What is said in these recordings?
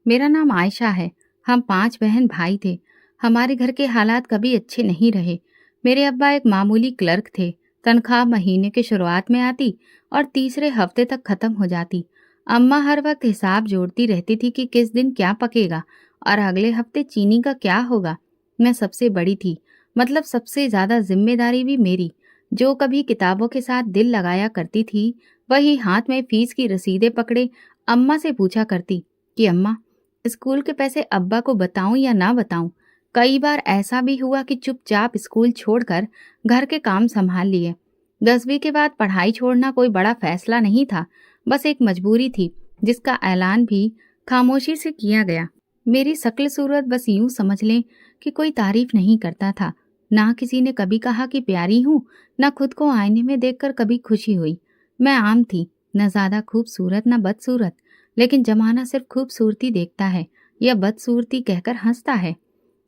मेरा नाम आयशा है। हम 5 बहन भाई थे। हमारे घर के हालात कभी अच्छे नहीं रहे। मेरे अब्बा एक मामूली क्लर्क थे। तनख्वाह महीने के शुरुआत में आती और तीसरे हफ्ते तक खत्म हो जाती। अम्मा हर वक्त हिसाब जोड़ती रहती थी कि किस दिन क्या पकेगा और अगले हफ्ते चीनी का क्या होगा। मैं सबसे बड़ी थी, मतलब सबसे ज्यादा जिम्मेदारी भी मेरी। जो कभी किताबों के साथ दिल लगाया करती थी, वही हाथ में फीस की रसीदें पकड़े अम्मा से पूछा करती कि अम्मा, स्कूल के पैसे अब्बा को बताऊं या ना बताऊं। कई बार ऐसा भी हुआ कि चुपचाप स्कूल छोड़कर घर के काम संभाल लिए। 10वीं के बाद पढ़ाई छोड़ना कोई बड़ा फैसला नहीं था, बस एक मजबूरी थी जिसका ऐलान भी खामोशी से किया गया। मेरी शक्ल सूरत बस यूं समझ लें कि कोई तारीफ नहीं करता था। ना किसी ने कभी कहा कि प्यारी हूं, ना खुद को आईने में देखकर कभी खुशी हुई। मैं आम थी, न ज्यादा खूबसूरत न बदसूरत, लेकिन जमाना सिर्फ खूबसूरती देखता है या बदसूरती कहकर हंसता है।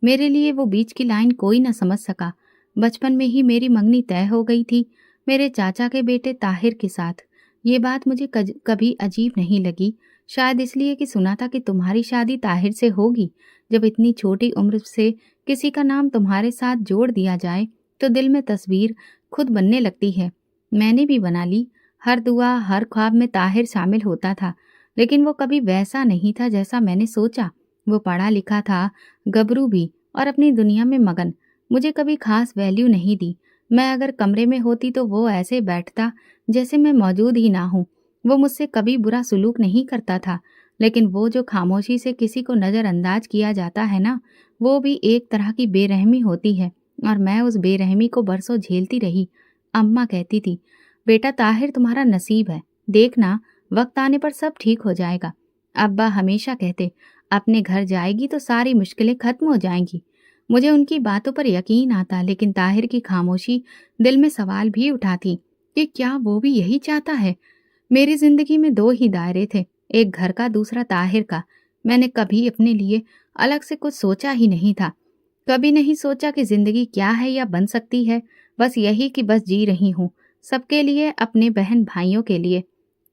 मेरे लिए वो बीच की लाइन कोई न समझ सका। बचपन में ही मेरी मंगनी तय हो गई थी, मेरे चाचा के बेटे ताहिर के साथ। ये बात मुझे कभी अजीब नहीं लगी, शायद इसलिए कि सुना था कि तुम्हारी शादी ताहिर से होगी। जब इतनी छोटी उम्र से किसी का नाम तुम्हारे साथ जोड़ दिया जाए तो दिल में तस्वीर खुद बनने लगती है। मैंने भी बना ली। हर दुआ, हर ख्वाब में ताहिर शामिल होता था, लेकिन वो कभी वैसा नहीं था जैसा मैंने सोचा। वो पढ़ा लिखा था, गबरू भी, और अपनी दुनिया में मगन। मुझे कभी खास वैल्यू नहीं दी। मैं अगर कमरे में होती तो वो ऐसे बैठता जैसे मैं मौजूद ही ना हूँ। वो मुझसे कभी बुरा सुलूक नहीं करता था, लेकिन वो जो खामोशी से किसी को नज़रअंदाज किया जाता है ना, वो भी एक तरह की बेरहमी होती है, और मैं उस बेरहमी को बरसों झेलती रही। अम्मा कहती थी, बेटा ताहिर तुम्हारा नसीब है, देखना वक्त आने पर सब ठीक हो जाएगा। अब्बा हमेशा कहते, अपने घर जाएगी तो सारी मुश्किलें खत्म हो जाएंगी। मुझे उनकी बातों पर यकीन आता, लेकिन ताहिर की खामोशी दिल में सवाल भी उठाती कि क्या वो भी यही चाहता है। मेरी जिंदगी में 2 ही दायरे थे, एक घर का, दूसरा ताहिर का। मैंने कभी अपने लिए अलग से कुछ सोचा ही नहीं था। कभी नहीं सोचा कि जिंदगी क्या है या बन सकती है। बस यही कि बस जी रही हूँ, सबके लिए, अपने बहन भाइयों के लिए,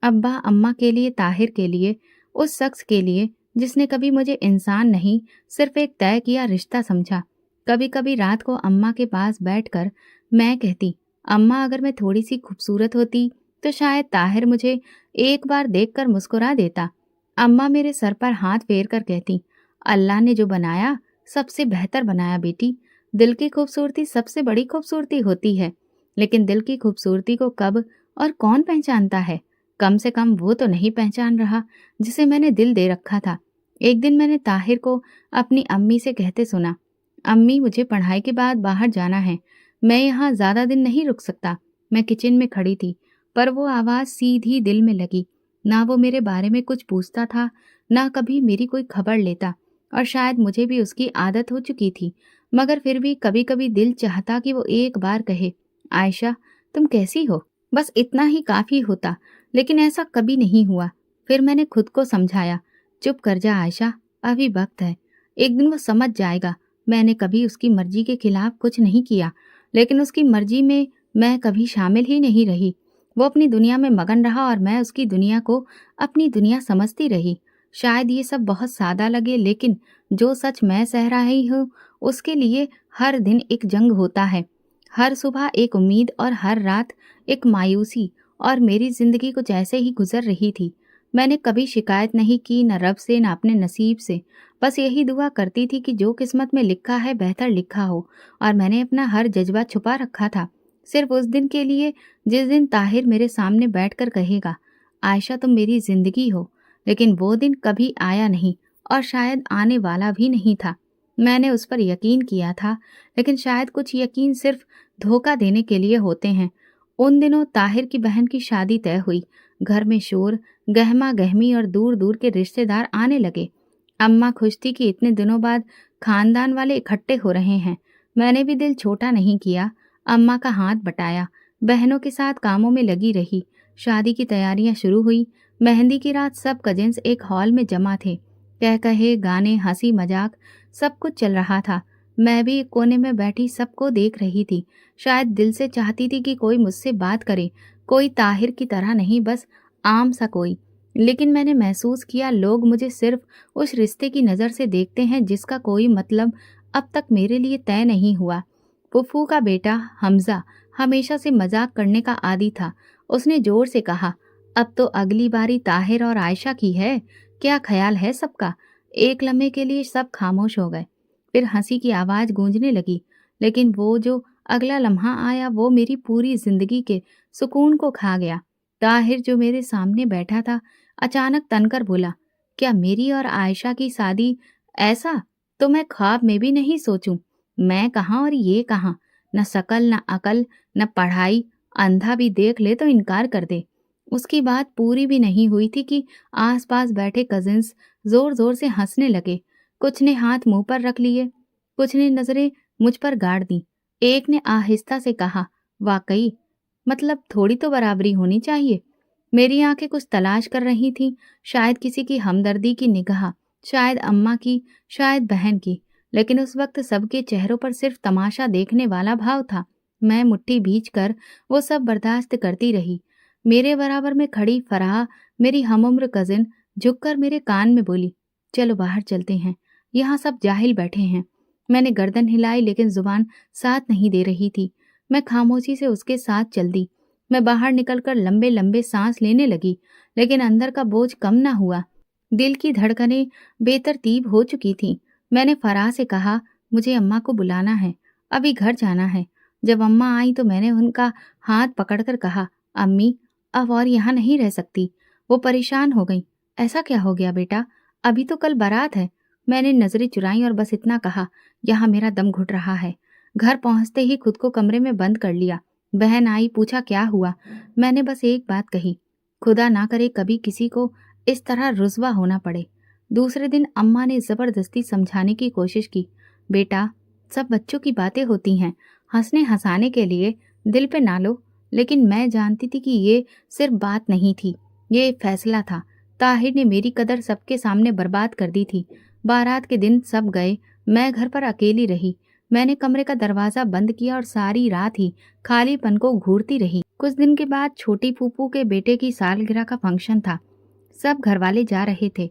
अब्बा अम्मा के लिए, ताहिर के लिए, उस शख्स के लिए जिसने कभी मुझे इंसान नहीं, सिर्फ एक तय किया रिश्ता समझा। कभी कभी रात को अम्मा के पास बैठकर मैं कहती, अम्मा अगर मैं थोड़ी सी खूबसूरत होती तो शायद ताहिर मुझे एक बार देखकर मुस्कुरा देता। अम्मा मेरे सर पर हाथ फेर कर कहती, अल्लाह ने जो बनाया सबसे बेहतर बनाया बेटी। दिल की खूबसूरती सबसे बड़ी खूबसूरती होती है, लेकिन दिल की खूबसूरती को कब और कौन पहचानता है? कम से कम वो तो नहीं पहचान रहा जिसे मैंने दिल दे रखा था। एक दिन मैंने ताहिर को अपनी अम्मी से कहते सुना, अम्मी मुझे पढ़ाई के बाद बाहर जाना है, मैं यहाँ ज्यादा दिन नहीं रुक सकता। मैं किचन में खड़ी थी, पर वो आवाज सीधी दिल में लगी। ना वो मेरे बारे में कुछ पूछता था, ना कभी मेरी कोई खबर लेता, और शायद मुझे भी उसकी आदत हो चुकी थी। मगर फिर भी कभी कभी दिल चाहता कि वो एक बार कहे, आयशा तुम कैसी हो। बस इतना ही काफी होता, लेकिन ऐसा कभी नहीं हुआ। फिर मैंने खुद को समझाया, चुप कर जा आयशा, अभी वक्त है, एक दिन वो समझ जाएगा। मैंने कभी उसकी मर्जी के खिलाफ कुछ नहीं किया, लेकिन उसकी मर्जी में मैं कभी शामिल ही नहीं रही। वो अपनी दुनिया में मगन रहा और मैं उसकी दुनिया को अपनी दुनिया समझती रही। शायद ये सब बहुत सादा लगे, लेकिन जो सच मैं सह रही हूँ उसके लिए हर दिन एक जंग होता है। हर सुबह एक उम्मीद और हर रात एक मायूसी, और मेरी जिंदगी कुछ ऐसे ही गुजर रही थी। मैंने कभी शिकायत नहीं की, न रब से न अपने नसीब से। बस यही दुआ करती थी कि जो किस्मत में लिखा है बेहतर लिखा हो, और मैंने अपना हर जज्बा छुपा रखा था, सिर्फ उस दिन के लिए जिस दिन ताहिर मेरे सामने बैठकर कहेगा, आयशा तुम मेरी जिंदगी हो। लेकिन वो दिन कभी आया नहीं, और शायद आने वाला भी नहीं था। मैंने उस पर यकीन किया था, लेकिन शायद कुछ यकीन सिर्फ धोखा देने के लिए होते हैं। उन दिनों ताहिर की बहन की शादी तय हुई। घर में शोर, गहमा गहमी, और दूर दूर के रिश्तेदार आने लगे। अम्मा खुश थी कि इतने दिनों बाद खानदान वाले इकट्ठे हो रहे हैं। मैंने भी दिल छोटा नहीं किया, अम्मा का हाथ बटाया, बहनों के साथ कामों में लगी रही। शादी की तैयारियां शुरू हुई। मेहंदी की रात सब कजिन्स एक हॉल में जमा थे। कह कहे, गाने, हंसी मजाक, सब कुछ चल रहा था। मैं भी एक कोने में बैठी सबको देख रही थी। शायद दिल से चाहती थी कि कोई मुझसे बात करे, कोई ताहिर की तरह नहीं, बस आम सा कोई। लेकिन मैंने महसूस किया लोग मुझे सिर्फ उस रिश्ते की नज़र से देखते हैं जिसका कोई मतलब अब तक मेरे लिए तय नहीं हुआ। फूफू का बेटा हमजा हमेशा से मजाक करने का आदी था। उसने जोर से कहा, अब तो अगली बारी ताहिर और आयशा की है, क्या ख्याल है सबका? एक लम्हे के लिए सब खामोश हो गए। फिर हंसी की आवाज़ गूंजने लगी, लेकिन वो जो अगला लम्हा आया वो मेरी पूरी जिंदगी के सुकून को खा गया। ताहिर जो मेरे सामने बैठा था अचानक तनकर बोला, क्या मेरी और आयशा की शादी? ऐसा तो मैं ख्वाब में भी नहीं सोचूं। मैं कहाँ और ये कहाँ, न शकल न अकल न पढ़ाई, अंधा भी देख ले तो इनकार कर दे। उसकी बात पूरी भी नहीं हुई थी कि आसपास बैठे कजिन्स जोर जोर से हंसने लगे। कुछ ने हाथ मुंह पर रख लिए, कुछ ने नजरें मुझ पर गाड़ दी। एक ने आहिस्ता से कहा, वाकई, मतलब थोड़ी तो बराबरी होनी चाहिए। मेरी आंखें कुछ तलाश कर रही थीं, शायद किसी की हमदर्दी की निगाह, शायद अम्मा की, शायद बहन की, लेकिन उस वक्त सबके चेहरों पर सिर्फ तमाशा देखने वाला भाव था। मैं मुट्ठी भींच कर वो सब बर्दाश्त करती रही। मेरे बराबर में खड़ी फराह, मेरी हमउम्र कजिन, झुककर मेरे कान में बोली, चलो बाहर चलते हैं, यहाँ सब जाहिल बैठे हैं। मैंने गर्दन हिलाई लेकिन जुबान साथ नहीं दे रही थी। मैं खामोशी से उसके साथ चल दी। मैं बाहर निकलकर लंबे लंबे सांस लेने लगी, लेकिन अंदर का बोझ कम न हुआ। दिल की धड़कनें बेतरतीब हो चुकी थीं। मैंने फराह से कहा, मुझे अम्मा को बुलाना है, अभी घर जाना है। जब अम्मा आई तो मैंने उनका हाथ पकड़कर कहा, अम्मी, अब और यहाँ नहीं रह सकती। वो परेशान हो गई। ऐसा क्या हो गया बेटा? अभी तो कल बारात है। मैंने नजरें चुराई और बस इतना कहा, यहाँ मेरा दम घुट रहा है। घर पहुंचते ही खुद को कमरे में बंद कर लिया। बहन आई, पूछा क्या हुआ। मैंने बस एक बात कही, खुदा ना करे कभी किसी को इस तरह रुस्वा होना पड़े। दूसरे दिन अम्मा ने जबरदस्ती समझाने की कोशिश की, बेटा, सब बच्चों की बातें होती हैं, हंसने हंसाने के लिए, दिल पे ना लो। लेकिन मैं जानती थी कि ये सिर्फ बात नहीं थी, ये फैसला था। ताहिर ने मेरी कदर सबके सामने बर्बाद कर दी थी। बारात के दिन सब गए, मैं घर पर अकेली रही। मैंने कमरे का दरवाजा बंद किया और सारी रात ही खालीपन को घूरती रही। कुछ दिन के बाद छोटी फूफू के बेटे की सालगिरह का फंक्शन था। सब घरवाले जा रहे थे।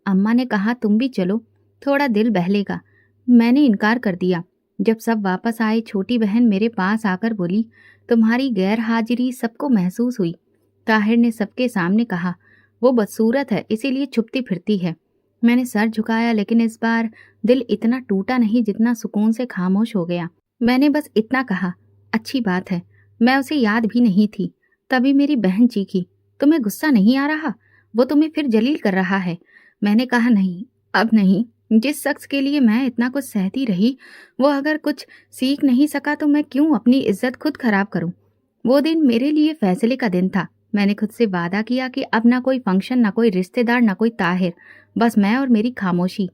अम्मा ने कहा, तुम भी चलो, थोड़ा दिल बहलेगा। मैंने इनकार कर दिया। जब सब वापस आए, छोटी बहन मेरे पास आकर बोली, तुम्हारी गैर हाजिरी सबको महसूस हुई। ताहिर ने सबके सामने कहा, वो बदसूरत है, इसीलिए छुपती फिरती है। मैंने सर झुकाया, लेकिन इस बार दिल इतना टूटा नहीं जितना सुकून से खामोश हो गया। मैंने बस इतना कहा, अच्छी बात है। मैं उसे याद भी नहीं थी। तभी मेरी बहन चीखी, तुम्हें गुस्सा नहीं आ रहा? वो तुम्हें फिर जलील कर रहा है। मैंने कहा, नहीं, अब नहीं। जिस शख्स के लिए मैं इतना कुछ सहती रही, वो अगर कुछ सीख नहीं सका तो मैं क्यों अपनी इज्जत खुद खराब करूं? वो दिन मेरे लिए फैसले का दिन था। मैंने खुद से वादा किया कि अब ना कोई फंक्शन, ना कोई रिश्तेदार, ना कोई ताहिर, बस मैं और मेरी खामोशी।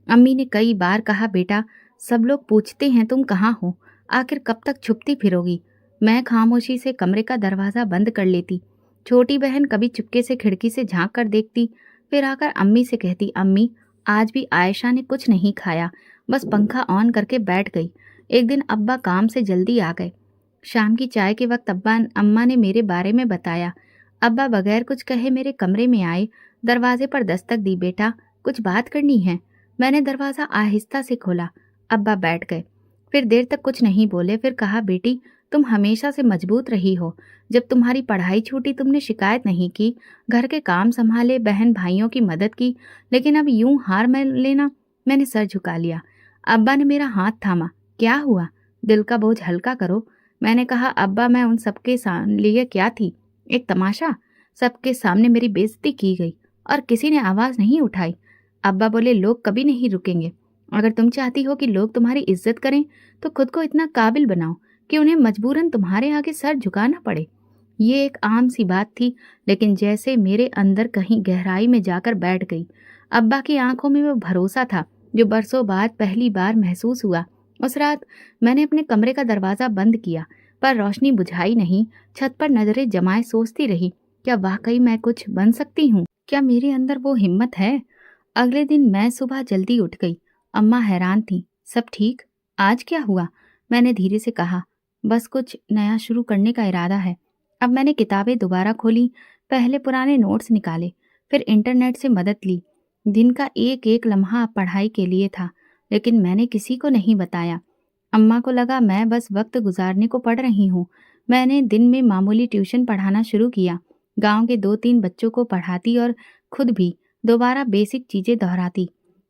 अम्मी ने कई बार कहा, बेटा, सब लोग पूछते हैं तुम कहाँ हो, आखिर कब तक छुपती फिरोगी? मैं खामोशी से कमरे का दरवाज़ा बंद कर लेती। छोटी बहन कभी चुपके से खिड़की से झांक कर देखती, फिर आकर अम्मी से कहती, अम्मी, आज भी आयशा ने कुछ नहीं खाया, बस पंखा ऑन करके बैठ गई। एक दिन अब्बा काम से जल्दी आ गए। शाम की चाय के वक्त अम्मा ने मेरे बारे में बताया। अब्बा बगैर कुछ कहे मेरे कमरे में आए, दरवाजे पर दस्तक दी, बेटा, कुछ बात करनी है। मैंने दरवाज़ा आहिस्ता से खोला। अब्बा बैठ गए। फिर देर तक कुछ नहीं बोले। फिर कहा, बेटी, तुम हमेशा से मजबूत रही हो। जब तुम्हारी पढ़ाई छूटी तुमने शिकायत नहीं की, घर के काम संभाले, बहन भाइयों की मदद की, लेकिन अब यूं हार मान लेना। मैंने सर झुका लिया। अब्बा ने मेरा हाथ थामा। क्या हुआ? दिल का बोझ हल्का करो। मैंने कहा, अब्बा, मैं उन सबके लिए क्या थी? एक तमाशा। सबके सामने मेरी बेइज्जती की गई और किसी ने आवाज़ नहीं उठाई। अब्बा बोले, लोग कभी नहीं रुकेंगे। अगर तुम चाहती हो कि लोग तुम्हारी इज्जत करें तो खुद को इतना काबिल बनाओ कि उन्हें मजबूरन तुम्हारे आगे सर झुकाना पड़े। ये एक आम सी बात थी, लेकिन जैसे मेरे अंदर कहीं गहराई में जाकर बैठ गई। अब्बा की आंखों में वो भरोसा था जो बरसों बाद पहली बार महसूस हुआ। उस रात मैंने अपने कमरे का दरवाज़ा बंद किया, पर रोशनी बुझाई नहीं। छत पर नजरें जमाए सोचती रही, क्या वाकई मैं कुछ बन सकती हूँ? क्या मेरे अंदर वो हिम्मत है? अगले दिन मैं सुबह जल्दी उठ गई। अम्मा हैरान थी। सब ठीक? आज क्या हुआ? मैंने धीरे से कहा, बस कुछ नया शुरू करने का इरादा है। अब मैंने किताबें दोबारा खोली, पहले पुराने नोट्स निकाले, फिर इंटरनेट से मदद ली। दिन का एक एक लम्हा पढ़ाई के लिए था, लेकिन मैंने किसी को नहीं बताया। अम्मा को लगा मैं बस वक्त गुजारने को पढ़ रही हूँ। मैंने दिन में मामूली ट्यूशन पढ़ाना शुरू किया। गांव के 2-3 बच्चों को पढ़ाती और खुद भी दोबारा बेसिक चीजें दोहराती।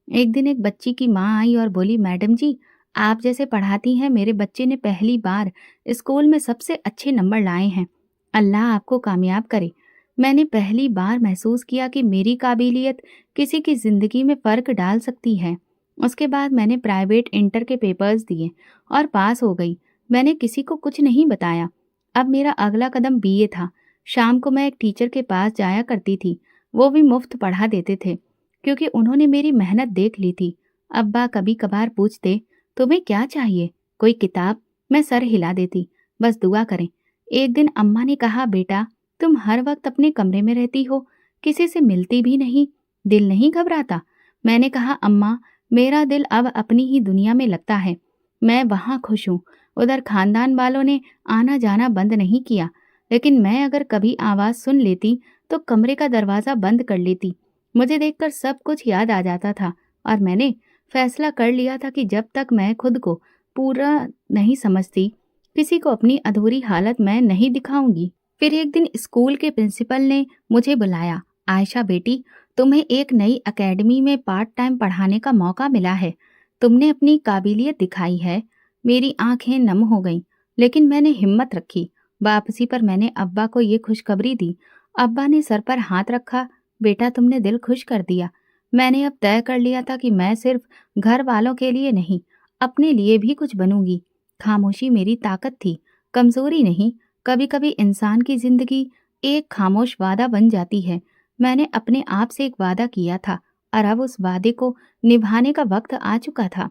एक दिन एक बच्ची की माँ आई और बोली, मैडम जी, आप जैसे पढ़ाती हैं मेरे बच्चे ने पहली बार स्कूल में सबसे अच्छे नंबर लाए हैं। अल्लाह आपको कामयाब करे। मैंने पहली बार महसूस किया कि मेरी काबिलियत किसी की जिंदगी में फर्क डाल सकती है। उसके बाद मैंने प्राइवेट इंटर के पेपर्स दिए और पास हो गई। मैंने किसी को कुछ नहीं बताया। अब मेरा अगला कदम बीए था। शाम को मैं एक टीचर के पास जाया करती थी। वो भी मुफ्त पढ़ा देते थे, क्योंकि उन्होंने मेरी मेहनत देख ली थी। अब्बा कभी कभार पूछते, तुम्हें क्या चाहिए, कोई किताब? मैं सर हिला देती, बस दुआ करें। एक दिन अम्मा ने कहा, बेटा तुम हर वक्त अपने कमरे में रहती हो, किसी से मिलती भी नहीं, दिल नहीं घबराता? मैंने कहा, अम्मा मेरा दिल अब अपनी ही दुनिया में लगता है, मैं वहाँ खुश हूँ। उधर खानदान वालों ने आना जाना बंद नहीं किया, लेकिन मैं अगर कभी आवाज़ सुन लेती तो कमरे का दरवाज़ा बंद कर लेती। मुझे देखकर सब कुछ याद आ जाता था और मैंने फैसला कर लिया था कि जब तक मैं खुद को पूरा नहीं समझती, किसी को अपनी अधूरी हालत मैं नहीं दिखाऊंगी। फिर एक दिन स्कूल के प्रिंसिपल ने मुझे बुलाया, आयशा बेटी, तुम्हें एक नई एकेडमी में पार्ट टाइम पढ़ाने का मौका मिला है। तुमने अपनी काबिलियत दिखाई है। मेरी आंखें नम हो गईं, लेकिन मैंने हिम्मत रखी। वापसी पर मैंने अब्बा को ये खुशखबरी दी। अब्बा ने सर पर हाथ रखा, बेटा तुमने दिल खुश कर दिया। मैंने अब तय कर लिया था कि मैं सिर्फ घर वालों के लिए नहीं, अपने लिए भी कुछ बनूंगी। खामोशी मेरी ताकत थी, कमजोरी नहीं। कभी कभी इंसान की जिंदगी एक खामोश वादा बन जाती है। मैंने अपने आप से एक वादा किया था और अब उस वादे को निभाने का वक्त आ चुका था।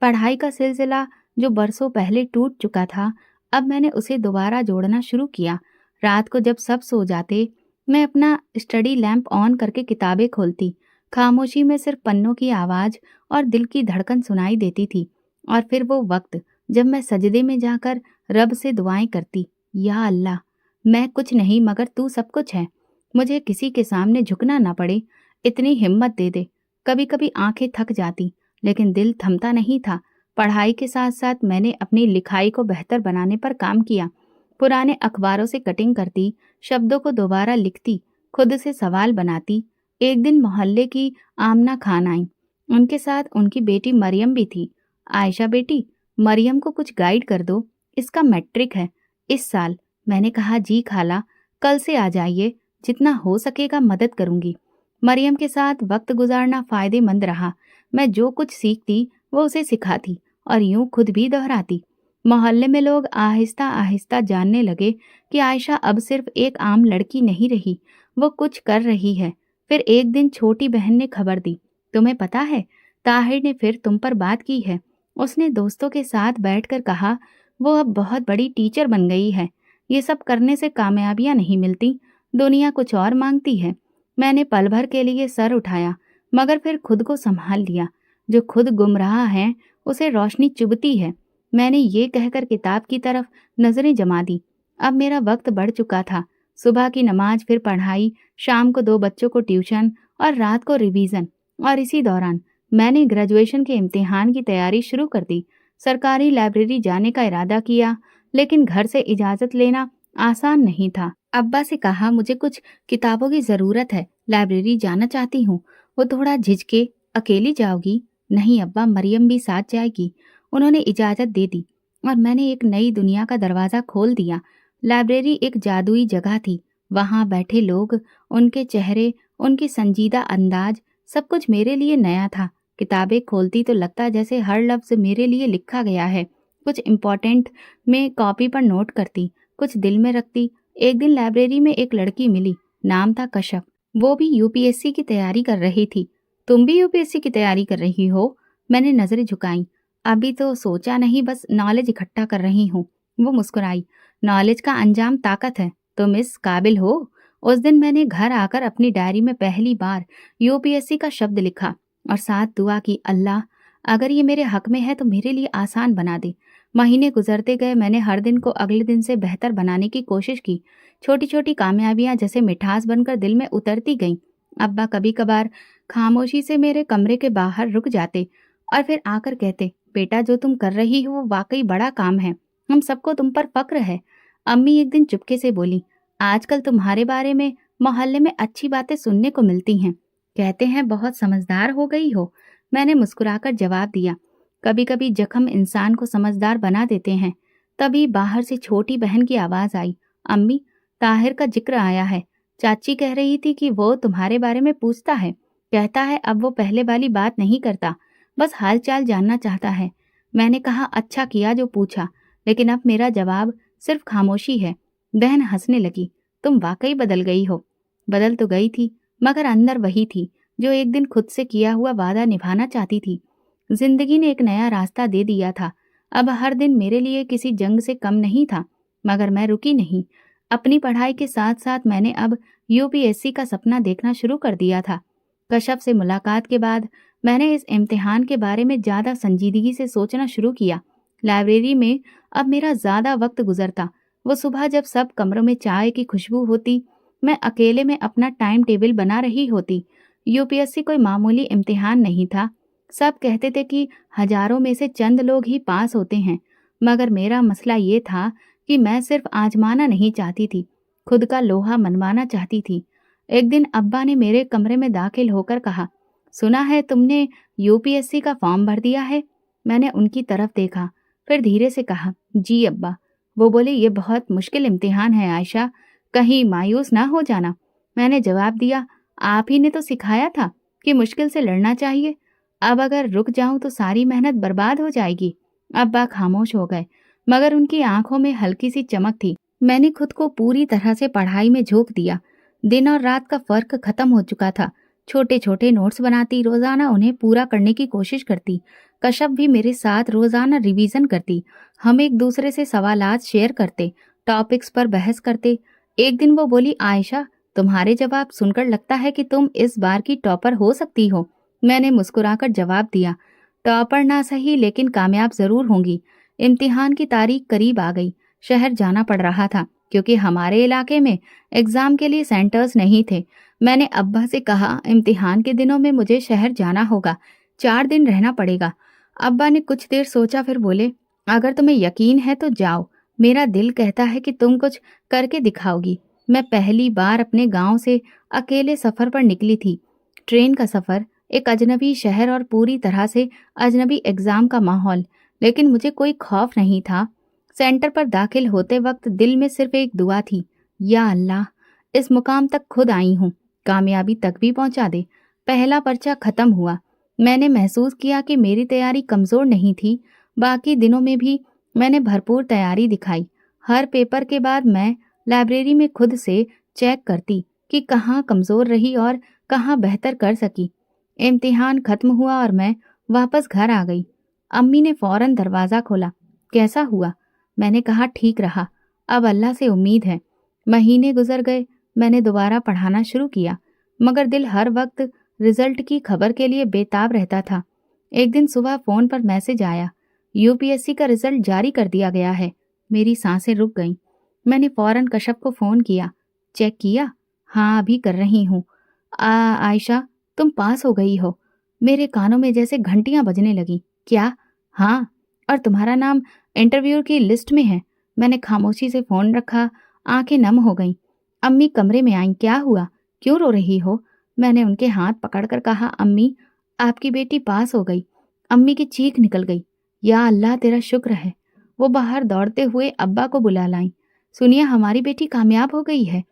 पढ़ाई का सिलसिला जो बरसों पहले टूट चुका था, अब मैंने उसे दोबारा जोड़ना शुरू किया। रात को जब सब सो जाते, मैं अपना स्टडी लैंप ऑन करके किताबें खोलती। खामोशी में सिर्फ पन्नों की आवाज और दिल की धड़कन सुनाई देती थी। और फिर वो वक्त जब मैं सजदे में जाकर रब से दुआएं करती, या अल्लाह, मैं कुछ नहीं मगर तू सब कुछ है। मुझे किसी के सामने झुकना ना पड़े, इतनी हिम्मत दे दे। कभी कभी आंखें थक जाती, लेकिन दिल थमता नहीं था। पढ़ाई के साथ साथ मैंने अपनी लिखाई को बेहतर बनाने पर काम किया। पुराने अखबारों से कटिंग करती, शब्दों को दोबारा लिखती, खुद से सवाल बनाती। एक दिन मोहल्ले की आमना खान आई। उनके साथ उनकी बेटी मरियम भी थी। आयशा बेटी, मरियम को कुछ गाइड कर दो, इसका मैट्रिक है इस साल। मैंने कहा, जी खाला, कल से आ जाइए, जितना हो सकेगा मदद करूंगी। मरियम के साथ वक्त गुजारना फायदेमंद रहा। मैं जो कुछ सीखती वो उसे सिखाती और यूं खुद भी दोहराती। मोहल्ले में लोग आहिस्ता आहिस्ता जानने लगे कि आयशा अब सिर्फ एक आम लड़की नहीं रही, वो कुछ कर रही है। फिर एक दिन छोटी बहन ने खबर दी, तुम्हें पता है, ताहिर ने फिर तुम पर बात की है। उसने दोस्तों के साथ बैठकर कहा, वो अब बहुत बड़ी टीचर बन गई है। ये सब करने से कामयाबियां नहीं मिलती, दुनिया कुछ और मांगती है। मैंने पल भर के लिए सर उठाया, मगर फिर खुद को संभाल लिया। जो खुद गुम रहा है उसे रोशनी चुभती है। मैंने ये कहकर किताब की तरफ नजरें जमा दी। अब मेरा वक्त बढ़ चुका था। सुबह की नमाज, फिर पढ़ाई, शाम को 2 बच्चों को ट्यूशन और रात को रिवीजन। और इसी दौरान मैंने ग्रेजुएशन के इम्तिहान की तैयारी शुरू कर दी। सरकारी लाइब्रेरी जाने का इरादा किया, लेकिन घर से इजाज़त लेना आसान नहीं था। अब्बा से कहा, मुझे कुछ किताबों की ज़रूरत है, लाइब्रेरी जाना चाहती हूँ। वो थोड़ा झिझके, अकेली जाओगी? नहीं अब्बा, मरियम भी साथ जाएगी। उन्होंने इजाज़त दे दी और मैंने एक नई दुनिया का दरवाज़ा खोल दिया। लाइब्रेरी एक जादुई जगह थी। वहाँ बैठे लोग, उनके चेहरे, उनकी संजीदा अंदाज, सब कुछ मेरे लिए नया था। किताबें खोलती तो लगता जैसे हर लफ्ज़ मेरे लिए लिखा गया है। कुछ इम्पोर्टेंट में कॉपी पर नोट करती, कुछ दिल में रखती। एक दिन लाइब्रेरी में एक लड़की मिली, नाम था कशफ। वो भी यूपीएससी की तैयारी कर रही थी। तुम भी यूपीएससी की तैयारी कर रही हो? मैंने नजरें झुकाई। अभी तो सोचा नहीं, बस नॉलेज इकट्ठा कर रही हूँ। वो मुस्कुराई, नॉलेज का अंजाम ताकत है, तुम इस काबिल हो। उस दिन मैंने घर आकर अपनी डायरी में पहली बार यूपीएससी का शब्द लिखा और साथ दुआ की, अल्लाह अगर ये मेरे हक में है तो मेरे लिए आसान बना दे। महीने गुजरते गए, मैंने हर दिन को अगले दिन से बेहतर बनाने की कोशिश की। छोटी छोटी कामयाबियां जैसे मिठास बनकर दिल में उतरती गईं। अब्बा कभी कभार खामोशी से मेरे कमरे के बाहर रुक जाते और फिर आकर कहते, बेटा जो तुम कर रही हो वो वाकई बड़ा काम है, हम सबको तुम पर फक्र है। अम्मी एक दिन चुपके से बोली, आजकल तुम्हारे बारे में मोहल्ले में अच्छी बातें सुनने को मिलती हैं, कहते हैं बहुत समझदार हो गई हो। मैंने मुस्कुराकर जवाब दिया, कभी कभी जख्म इंसान को समझदार बना देते हैं। तभी बाहर से छोटी बहन की आवाज आई, अम्मी ताहिर का जिक्र आया है। चाची कह रही थी कि वो तुम्हारे बारे में पूछता है, कहता है अब वो पहले वाली बात नहीं करता, बस हाल चाल जानना चाहता है। मैंने कहा अच्छा किया जो पूछा, लेकिन अब मेरा जवाब सिर्फ खामोशी है। बहन हंसने लगी, तुम वाकई बदल गई हो। बदल तो गई थी, मगर अंदर वही थी जो एक दिन खुद से किया हुआ वादा निभाना चाहती थी। जिंदगी ने एक नया रास्ता दे दिया था। अब हर दिन मेरे लिए किसी जंग से कम नहीं था, मगर मैं रुकी नहीं। अपनी पढ़ाई के साथ साथ मैंने अब यूपीएससी का सपना देखना शुरू कर दिया था। कश्यप से मुलाकात के बाद मैंने इस इम्तिहान के बारे में ज़्यादा संजीदगी से सोचना शुरू किया। लाइब्रेरी में अब मेरा ज़्यादा वक्त गुजरता। वो सुबह जब सब कमरों में चाय की खुशबू होती, मैं अकेले में अपना टाइम टेबल बना रही होती। यूपीएससी कोई मामूली इम्तिहान नहीं था। सब कहते थे कि हजारों में से चंद लोग ही पास होते हैं, मगर मेरा मसला ये था कि मैं सिर्फ आजमाना नहीं चाहती थी, खुद का लोहा मनवाना चाहती थी। एक दिन अब्बा ने मेरे कमरे में दाखिल होकर कहा, सुना है तुमने यूपीएससी का फॉर्म भर दिया है। मैंने उनकी तरफ देखा, फिर धीरे से कहा, जी अब्बा। वो बोले, ये बहुत मुश्किल इम्तिहान है आयशा, कहीं मायूस ना हो जाना। मैंने जवाब दिया, आप ही ने तो सिखाया था कि मुश्किल से लड़ना चाहिए। अब अगर रुक जाऊं तो सारी मेहनत बर्बाद हो जाएगी। अब्बा खामोश हो गए, मगर उनकी आंखों में हल्की सी चमक थी। मैंने खुद को पूरी तरह से पढ़ाई में झोंक दिया। दिन और रात का फर्क खत्म हो चुका था। छोटे छोटे नोट्स बनाती, रोजाना उन्हें पूरा करने की कोशिश करती। कश्यप भी मेरे साथ रोजाना रिवीजन करती। हम एक दूसरे से सवालात शेयर करते, टॉपिक्स पर बहस करते। एक दिन वो बोली, आयशा तुम्हारे जवाब सुनकर लगता है कि तुम इस बार की टॉपर हो सकती हो। मैंने मुस्कुराकर जवाब दिया, टॉपर ना सही लेकिन कामयाब जरूर होंगी। इम्तिहान की तारीख करीब आ गई। शहर जाना पड़ रहा था क्योंकि हमारे इलाके में एग्जाम के लिए सेंटर्स नहीं थे। मैंने अब्बा से कहा, इम्तिहान के दिनों में मुझे शहर जाना होगा, 4 दिन रहना पड़ेगा। अब्बा ने कुछ देर सोचा, फिर बोले, अगर तुम्हें यकीन है तो जाओ, मेरा दिल कहता है कि तुम कुछ करके दिखाओगी। मैं पहली बार अपने गांव से अकेले सफर पर निकली थी। ट्रेन का सफर, एक अजनबी शहर और पूरी तरह से अजनबी एग्जाम का माहौल, लेकिन मुझे कोई खौफ नहीं था। सेंटर पर दाखिल होते वक्त दिल में सिर्फ एक दुआ थी, या अल्लाह इस मुकाम तक खुद आई हूँ, कामयाबी तक भी पहुंचा दे। पहला पर्चा खत्म हुआ। मैंने महसूस किया कि मेरी तैयारी कमजोर नहीं थी। बाकी दिनों में भी मैंने भरपूर तैयारी दिखाई। हर पेपर के बाद मैं लाइब्रेरी में खुद से चेक करती कि कहाँ कमजोर रही और कहाँ बेहतर कर सकी। इम्तिहान खत्म हुआ और मैं वापस घर आ गई। अम्मी ने फौरन दरवाज़ा खोला, कैसा हुआ? मैंने कहा, ठीक रहा, अब अल्लाह से उम्मीद है। महीने गुजर गए, मैंने दोबारा पढ़ाना शुरू किया, मगर दिल हर वक्त रिजल्ट की खबर के लिए बेताब रहता था। एक दिन सुबह फ़ोन पर मैसेज आया, यूपीएससी का रिजल्ट जारी कर दिया गया है। मेरी सांसें रुक गईं। मैंने फौरन कश्यप को फ़ोन किया, चेक किया? हाँ अभी कर रही हूँ। आयशा तुम पास हो गई हो। मेरे कानों में जैसे घंटियां बजने लगी। क्या? हाँ, और तुम्हारा नाम इंटरव्यू की लिस्ट में है। मैंने खामोशी से फोन रखा, आंखें नम हो गईं। अम्मी कमरे में आईं, क्या हुआ, क्यों रो रही हो? मैंने उनके हाथ पकड़कर कहा, अम्मी आपकी बेटी पास हो गई। अम्मी की चीख निकल गई, या अल्लाह तेरा शुक्र है। वो बाहर दौड़ते हुए अब्बा को बुला लाई, सुनिए हमारी बेटी कामयाब हो गई है।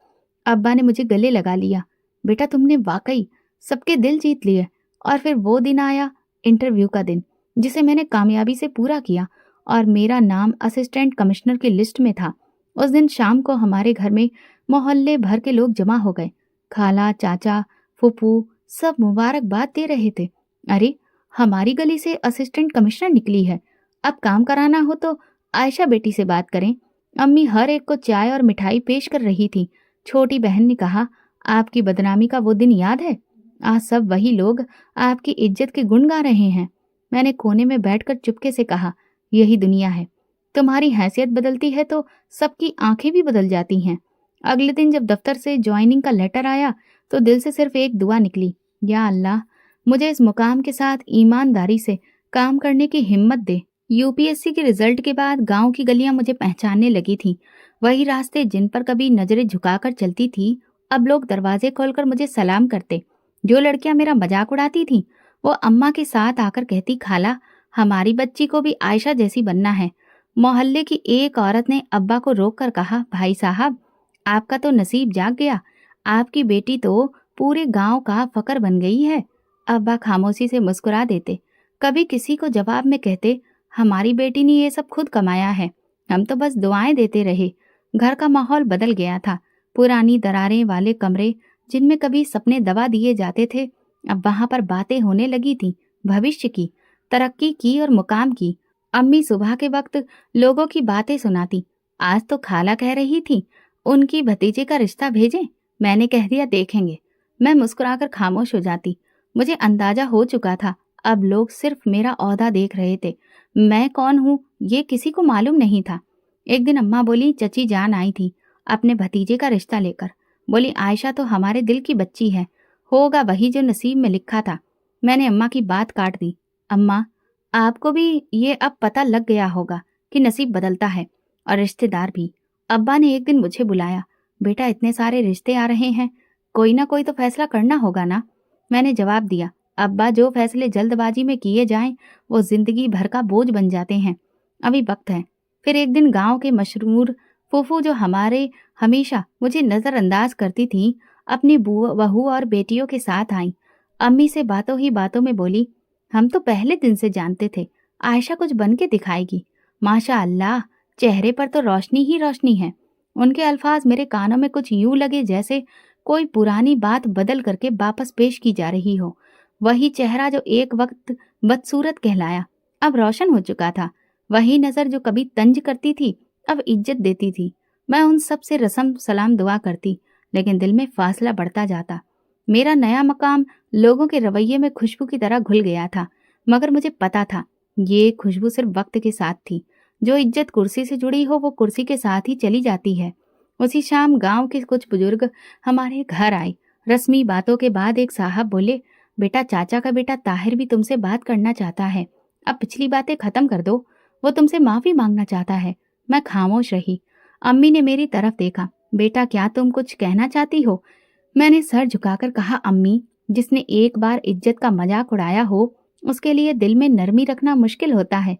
अब्बा ने मुझे गले लगा लिया, बेटा तुमने वाकई सबके दिल जीत लिए। और फिर वो दिन आया, इंटरव्यू का दिन, जिसे मैंने कामयाबी से पूरा किया और मेरा नाम असिस्टेंट कमिश्नर की लिस्ट में था। उस दिन शाम को हमारे घर में मोहल्ले भर के लोग जमा हो गए। खाला, चाचा, फूफू सब मुबारकबाद दे रहे थे। अरे हमारी गली से असिस्टेंट कमिश्नर निकली है, अब काम कराना हो तो आयशा बेटी से बात करें। अम्मी हर एक को चाय और मिठाई पेश कर रही थी। छोटी बहन ने कहा, आपकी बदनामी का वो दिन याद है? आज सब वही लोग आपकी इज्जत के गुण गा रहे हैं। मैंने कोने में बैठकर चुपके से कहा, यही दुनिया है, तुम्हारी हैसियत बदलती है तो सबकी आंखें भी बदल जाती हैं। अगले दिन जब दफ्तर से ज्वाइनिंग का लेटर आया तो दिल से सिर्फ एक दुआ निकली, या अल्लाह, मुझे इस मुकाम के साथ ईमानदारी से काम करने की हिम्मत दे। यूपीएससी के रिजल्ट के बाद गांव की गलियां मुझे पहचानने लगी थीं। वही रास्ते जिन पर कभी नजरें झुकाकर चलती थी, अब लोग दरवाजे खोलकर मुझे सलाम करते। जो लड़कियां मेरा मजाक उड़ाती थीं, वो अम्मा के साथ आकर कहती, खाला, हमारी बच्ची को भी आयशा जैसी बनना है। मोहल्ले की एक औरत ने अब्बा को रोककर कहा, भाई साहब, आपका तो नसीब जाग गया, आपकी बेटी तो पूरे गांव का फकर बन गई है। अब्बा खामोशी से मुस्कुरा देते, कभी किसी को जवाब में कहते, हमारी बेटी ने ये सब खुद कमाया है, हम तो बस दुआएं देते रहे। घर का माहौल बदल गया था। पुरानी दरारें वाले कमरे जिनमें कभी सपने दबा दिए जाते थे, अब वहां पर बातें होने लगी थी, भविष्य की, तरक्की की और मुकाम की। अम्मी सुबह के वक्त लोगों की बातें सुनाती। आज तो खाला कह रही थी, उनकी भतीजे का रिश्ता भेजें। मैंने कह दिया, देखेंगे। मैं मुस्कुराकर खामोश हो जाती। मुझे अंदाजा हो चुका था, अब लोग सिर्फ मेरा ओहदा देख रहे थे, मैं कौन हूँ ये किसी को मालूम नहीं था। एक दिन अम्मा बोली, चची जान आई थी अपने भतीजे का रिश्ता लेकर। बोली, आयशा तो हमारे दिल की बच्ची है, होगा वही जो नसीब में लिखा था। मैंने अम्मा की बात काट दी। अम्मा, आपको भी ये अब पता लग गया होगा कि नसीब बदलता है, और रिश्तेदार भी। अब्बा ने एक दिन मुझे बुलाया, बेटा इतने सारे रिश्ते आ रहे हैं, कोई ना कोई तो फैसला करना होगा ना। मैंने जवाब दिया, अब्बा, जो फैसले जल्दबाजी में किए जाएं वो जिंदगी भर का बोझ बन जाते हैं, अभी वक्त है। फिर एक दिन गांव के मशहूर फूफू, जो हमारे हमेशा मुझे नजरअंदाज करती थी, अपनी बहू और बेटियों के साथ आई। अम्मी से बातों ही बातों में बोली, हम तो पहले दिन से जानते थे आयशा कुछ बन के दिखाएगी। माशा अल्लाह, चेहरे पर तो रोशनी ही रोशनी है। उनके अल्फाज मेरे कानों में कुछ यूं लगे जैसे कोई पुरानी बात बदल करके वापस पेश की जा रही हो। वही चेहरा जो एक वक्त बदसूरत कहलाया, अब रोशन हो चुका था। वही नजर जो कभी तंज करती थी, अब इज्जत देती थी। मैं उन सब से रस्म सलाम दुआ करती, लेकिन दिल में फासला बढ़ता जाता। मेरा नया मकाम लोगों के रवैये में खुशबू की तरह घुल गया था, मगर मुझे पता था ये खुशबू सिर्फ वक्त के साथ थी। जो इज्जत कुर्सी से जुड़ी हो वो कुर्सी के साथ ही चली जाती है। उसी शाम गांव के कुछ बुजुर्ग हमारे घर आए। रस्मी बातों के बाद एक साहब बोले, बेटा, चाचा का बेटा ताहिर भी तुमसे बात करना चाहता है। अब पिछली बातें खत्म कर दो, वो तुमसे माफी मांगना चाहता है। मैं खामोश रही। अम्मी ने मेरी तरफ देखा, बेटा क्या तुम कुछ कहना चाहती हो? मैंने सर झुकाकर कहा, अम्मी, जिसने एक बार इज्जत का मजाक उड़ाया हो उसके लिए दिल में नरमी रखना मुश्किल होता है।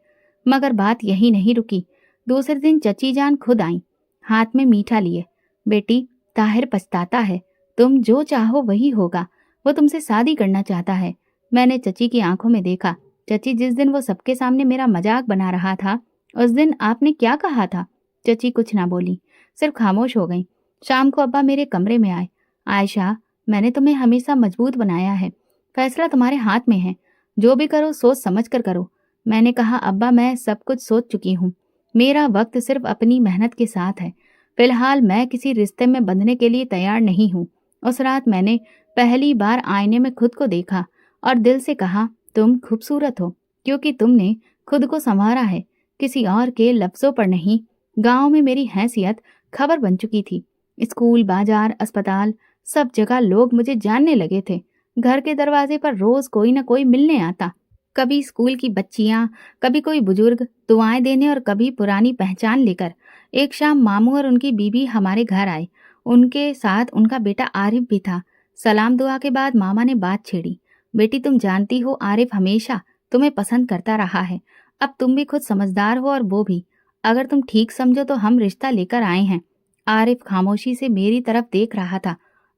मगर बात यही नहीं रुकी। दूसरे दिन चची जान खुद आई, हाथ में मीठा लिए। बेटी, ताहिर पछताता है, तुम जो चाहो वही होगा, वो तुमसे शादी करना चाहता है। मैंने चची की आंखों में देखा। चची, जिस दिन वो सबके सामने मेरा मजाक बना रहा था, उस दिन आपने क्या कहा था? चची कुछ ना बोली, सिर्फ खामोश हो गई। शाम को अब्बा मेरे कमरे में आए। आयशा, मैंने तुम्हें हमेशा मजबूत बनाया है, फैसला तुम्हारे हाथ में है, जो भी करो सोच समझ कर करो। मैंने कहा, अब्बा, मैं सब कुछ सोच चुकी हूँ, मेरा वक्त सिर्फ अपनी मेहनत के साथ है। फिलहाल मैं किसी रिश्ते में बंधने के लिए तैयार नहीं हूँ। उस रात मैंने पहली बार आईने में खुद को देखा और दिल से कहा, तुम खूबसूरत हो, क्योंकि तुमने खुद को संवारा है, किसी और के लफ्जों पर नहीं। गांव में मेरी हैसियत खबर बन चुकी थी। स्कूल, बाजार, अस्पताल, सब जगह लोग मुझे जानने लगे थे। घर के दरवाजे पर रोज कोई न कोई मिलने आता, कभी स्कूल की बच्चियां, कभी कोई बुजुर्ग दुआएं देने, और कभी पुरानी पहचान लेकर। एक शाम मामू और उनकी बीबी हमारे घर आए। उनके साथ उनका बेटा आरिफ भी था। सलाम दुआ के बाद मामा ने बात छेड़ी, बेटी, तुम जानती हो आरिफ हमेशा तुम्हें पसंद करता रहा है। अब तुम भी खुद समझदार हो और वो भी। अगर तुम ठीक समझो तो हम रिश्ता लेकर आए हैं। आरिफ खामोशी से मेरी तरफ देख रहा था।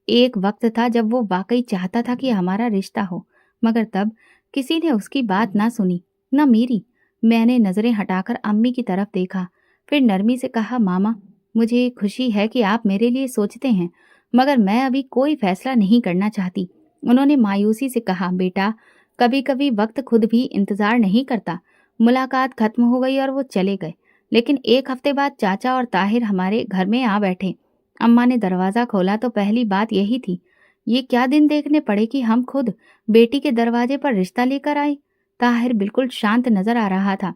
एक वक्त था जब वो वाकई चाहता था कि हमारा रिश्ता हो, मगर तब किसी ने उसकी बात ना सुनी, न मेरी। मैंने नजरें हटाकर अम्मी की तरफ देखा, फिर नरमी से कहा, मामा, मुझे खुशी है कि आप मेरे लिए सोचते हैं, मगर मैं अभी कोई फैसला नहीं करना चाहती। उन्होंने मायूसी से कहा, बेटा, कभी कभी वक्त खुद भी इंतजार नहीं करता। मुलाकात खत्म हो गई और वो चले गए, लेकिन एक हफ्ते बाद चाचा और ताहिर हमारे घर में आ बैठे। अम्मा ने दरवाजा खोला तो पहली बात यही थी, ये क्या दिन देखने पड़े कि हम खुद बेटी के दरवाजे पर रिश्ता लेकर आए। ताहिर बिल्कुल शांत नजर आ रहा था।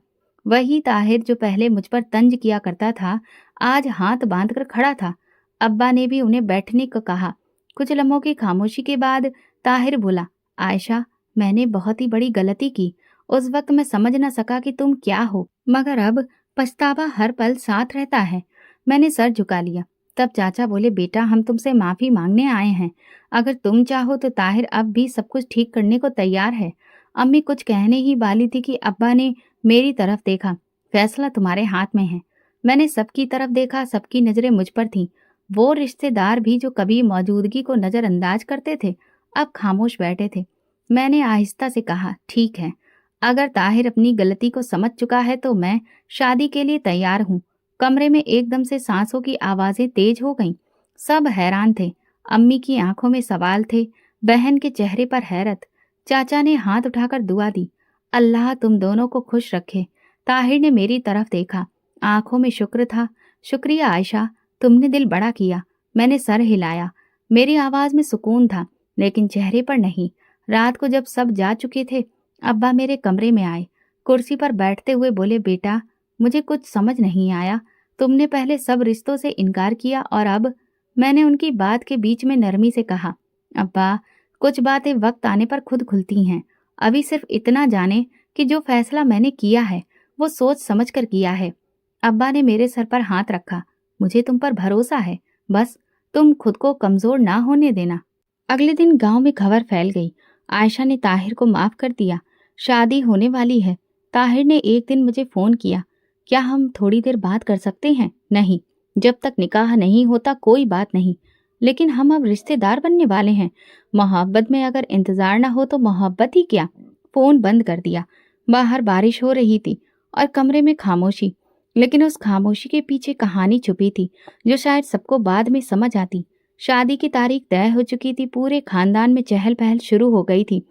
वही ताहिर जो पहले मुझ पर तंज किया करता था, आज हाथ बांधकर खड़ा था। अब्बा ने भी उन्हें बैठने को कहा। कुछ लम्हों की खामोशी के बाद ताहिर बोला, आयशा, मैंने बहुत ही बड़ी गलती की। उस वक्त मैं समझ न सका कि तुम क्या हो, मगर अब पछतावा हर पल साथ रहता है। मैंने सर झुका लिया। तब चाचा बोले, बेटा, हम तुमसे माफी मांगने आए हैं। अगर तुम चाहो तो ताहिर अब भी सब कुछ ठीक करने को तैयार है। अम्मी कुछ कहने ही वाली थी कि अब्बा ने मेरी तरफ देखा। फैसला तुम्हारे हाथ में है। मैंने सबकी तरफ देखा, सबकी नजरें मुझ पर थीं। वो रिश्तेदार भी जो कभी मौजूदगी को नजरअंदाज करते थे, अब खामोश बैठे थे। मैंने आहिस्ता से कहा, ठीक है, अगर ताहिर अपनी गलती को समझ चुका है तो मैं शादी के लिए तैयार हूँ। कमरे में एकदम से सांसों की आवाजें तेज हो गईं। सब हैरान थे। अम्मी की आंखों में सवाल थे, बहन के चेहरे पर हैरत। चाचा ने हाथ उठाकर दुआ दी, अल्लाह तुम दोनों को खुश रखे। ताहिर ने मेरी तरफ देखा, आंखों में शुक्र था। शुक्रिया आयशा, तुमने दिल बड़ा किया। मैंने सर हिलाया। मेरी आवाज में सुकून था, लेकिन चेहरे पर नहीं। रात को जब सब जा चुके थे, अब्बा मेरे कमरे में आए। कुर्सी पर बैठते हुए बोले, बेटा, मुझे कुछ समझ नहीं आया। तुमने पहले सब रिश्तों से इनकार किया और अब। मैंने उनकी बात के बीच में नरमी से कहा, अब्बा, कुछ बातें वक्त आने पर खुद खुलती हैं। अभी सिर्फ इतना जाने कि जो फैसला मैंने किया है वो सोच समझ कर किया है। अब्बा ने मेरे सर पर हाथ रखा, मुझे तुम पर भरोसा है, बस तुम खुद को कमजोर ना होने देना। अगले दिन गांव में खबर फैल गई, आयशा ने ताहिर को माफ कर दिया, शादी होने वाली है। ताहिर ने एक दिन मुझे फोन किया, क्या हम थोड़ी देर बात कर सकते हैं? नहीं, जब तक निकाह नहीं होता कोई बात नहीं, लेकिन हम अब रिश्तेदार बनने वाले हैं। मोहब्बत में अगर इंतजार ना हो तो मोहब्बत ही क्या। फोन बंद कर दिया। बाहर बारिश हो रही थी और कमरे में खामोशी, लेकिन उस खामोशी के पीछे कहानी छुपी थी जो शायद सबको बाद में समझ आती। शादी की तारीख तय हो चुकी थी। पूरे खानदान में चहल पहल शुरू हो गई थी।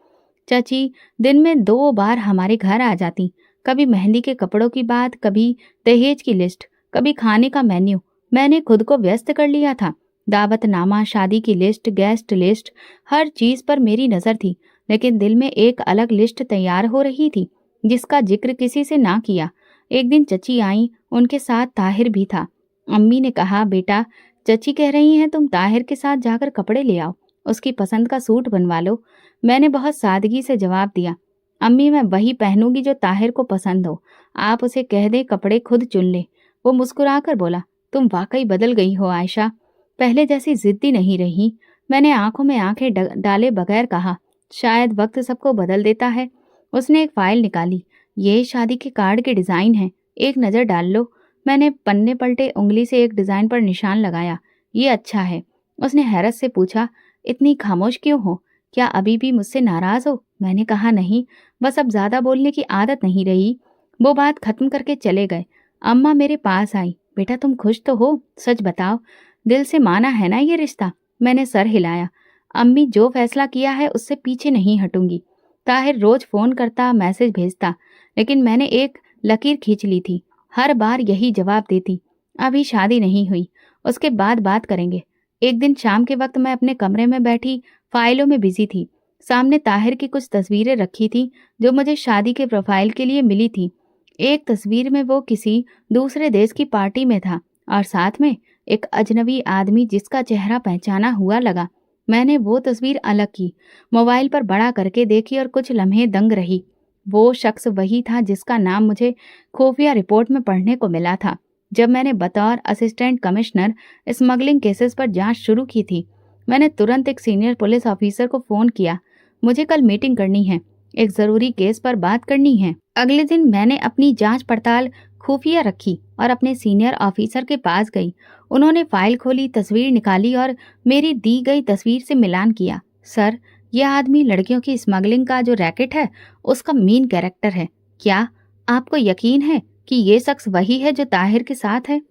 चाची दिन में 2 बार हमारे घर आ जाती। कभी मेहंदी के कपड़ों की बात, कभी दहेज की लिस्ट, कभी खाने का मेन्यू। मैंने खुद को व्यस्त कर लिया था। दावतनामा, शादी की लिस्ट, गेस्ट लिस्ट, हर चीज पर मेरी नजर थी। लेकिन दिल में एक अलग लिस्ट तैयार हो रही थी जिसका जिक्र किसी से ना किया। एक दिन चची आई, उनके साथ ताहिर भी था। अम्मी ने कहा, बेटा, चची कह रही हैं तुम ताहिर के साथ जाकर कपड़े ले आओ, उसकी पसंद का सूट बनवा लो। मैंने बहुत सादगी से जवाब दिया, अम्मी, मैं वही पहनूंगी जो ताहिर को पसंद हो। आप उसे कह दे कपड़े खुद चुन ले। वो मुस्कुराकर बोला, तुम वाकई बदल गई हो आयशा, पहले जैसी जिद्दी नहीं रही। मैंने आंखों में आंखें डाले बगैर कहा, शायद वक्त सबको बदल देता है। उसने एक फाइल निकाली, ये शादी के कार्ड के डिजाइन है, एक नजर डाल लो। मैंने पन्ने पलटे, उंगली से एक डिजाइन पर निशान लगाया, ये अच्छा है। उसने हैरत से पूछा, इतनी खामोश क्यों हो? क्या अभी भी मुझसे नाराज हो? मैंने कहा, नहीं, बस अब ज्यादा बोलने की आदत नहीं रही। वो बात खत्म करके चले गए। अम्मा मेरे पास आई, बेटा तुम खुश तो हो? सच बताओ, दिल से माना है ना ये रिश्ता? मैंने सर हिलाया। अम्मी, जो फैसला किया है उससे पीछे नहीं हटूंगी। ताहिर रोज फोन करता, मैसेज भेजता, लेकिन मैंने एक लकीर खींच ली थी। हर बार यही जवाब देती, अभी शादी नहीं हुई, उसके बाद बात करेंगे। एक दिन शाम के वक्त मैं अपने कमरे में बैठी फाइलों में बिजी थी। सामने ताहिर की कुछ तस्वीरें रखी थी जो मुझे शादी के प्रोफाइल के लिए मिली थी। एक तस्वीर में वो किसी दूसरे देश की पार्टी में था और साथ में एक अजनबी आदमी जिसका चेहरा पहचाना हुआ लगा। मैंने वो तस्वीर अलग की, मोबाइल पर बड़ा करके देखी और कुछ लम्हे दंग रही। वो शख्स वही था जिसका नाम मुझे खुफिया रिपोर्ट में पढ़ने को मिला था जब मैंने बतौर असिस्टेंट कमिश्नर स्मगलिंग केसेस पर जांच शुरू की थी। मैंने तुरंत एक सीनियर पुलिस ऑफिसर को फोन किया, मुझे कल मीटिंग करनी है, एक जरूरी केस पर बात करनी है। अगले दिन मैंने अपनी जांच पड़ताल खुफिया रखी और अपने सीनियर ऑफिसर के पास गई। उन्होंने फाइल खोली, तस्वीर निकाली और मेरी दी गई तस्वीर से मिलान किया। सर, यह आदमी लड़कियों की स्मगलिंग का जो रैकेट है उसका मेन कैरेक्टर है। क्या आपको यकीन है कि ये शख्स वही है जो ताहिर के साथ है?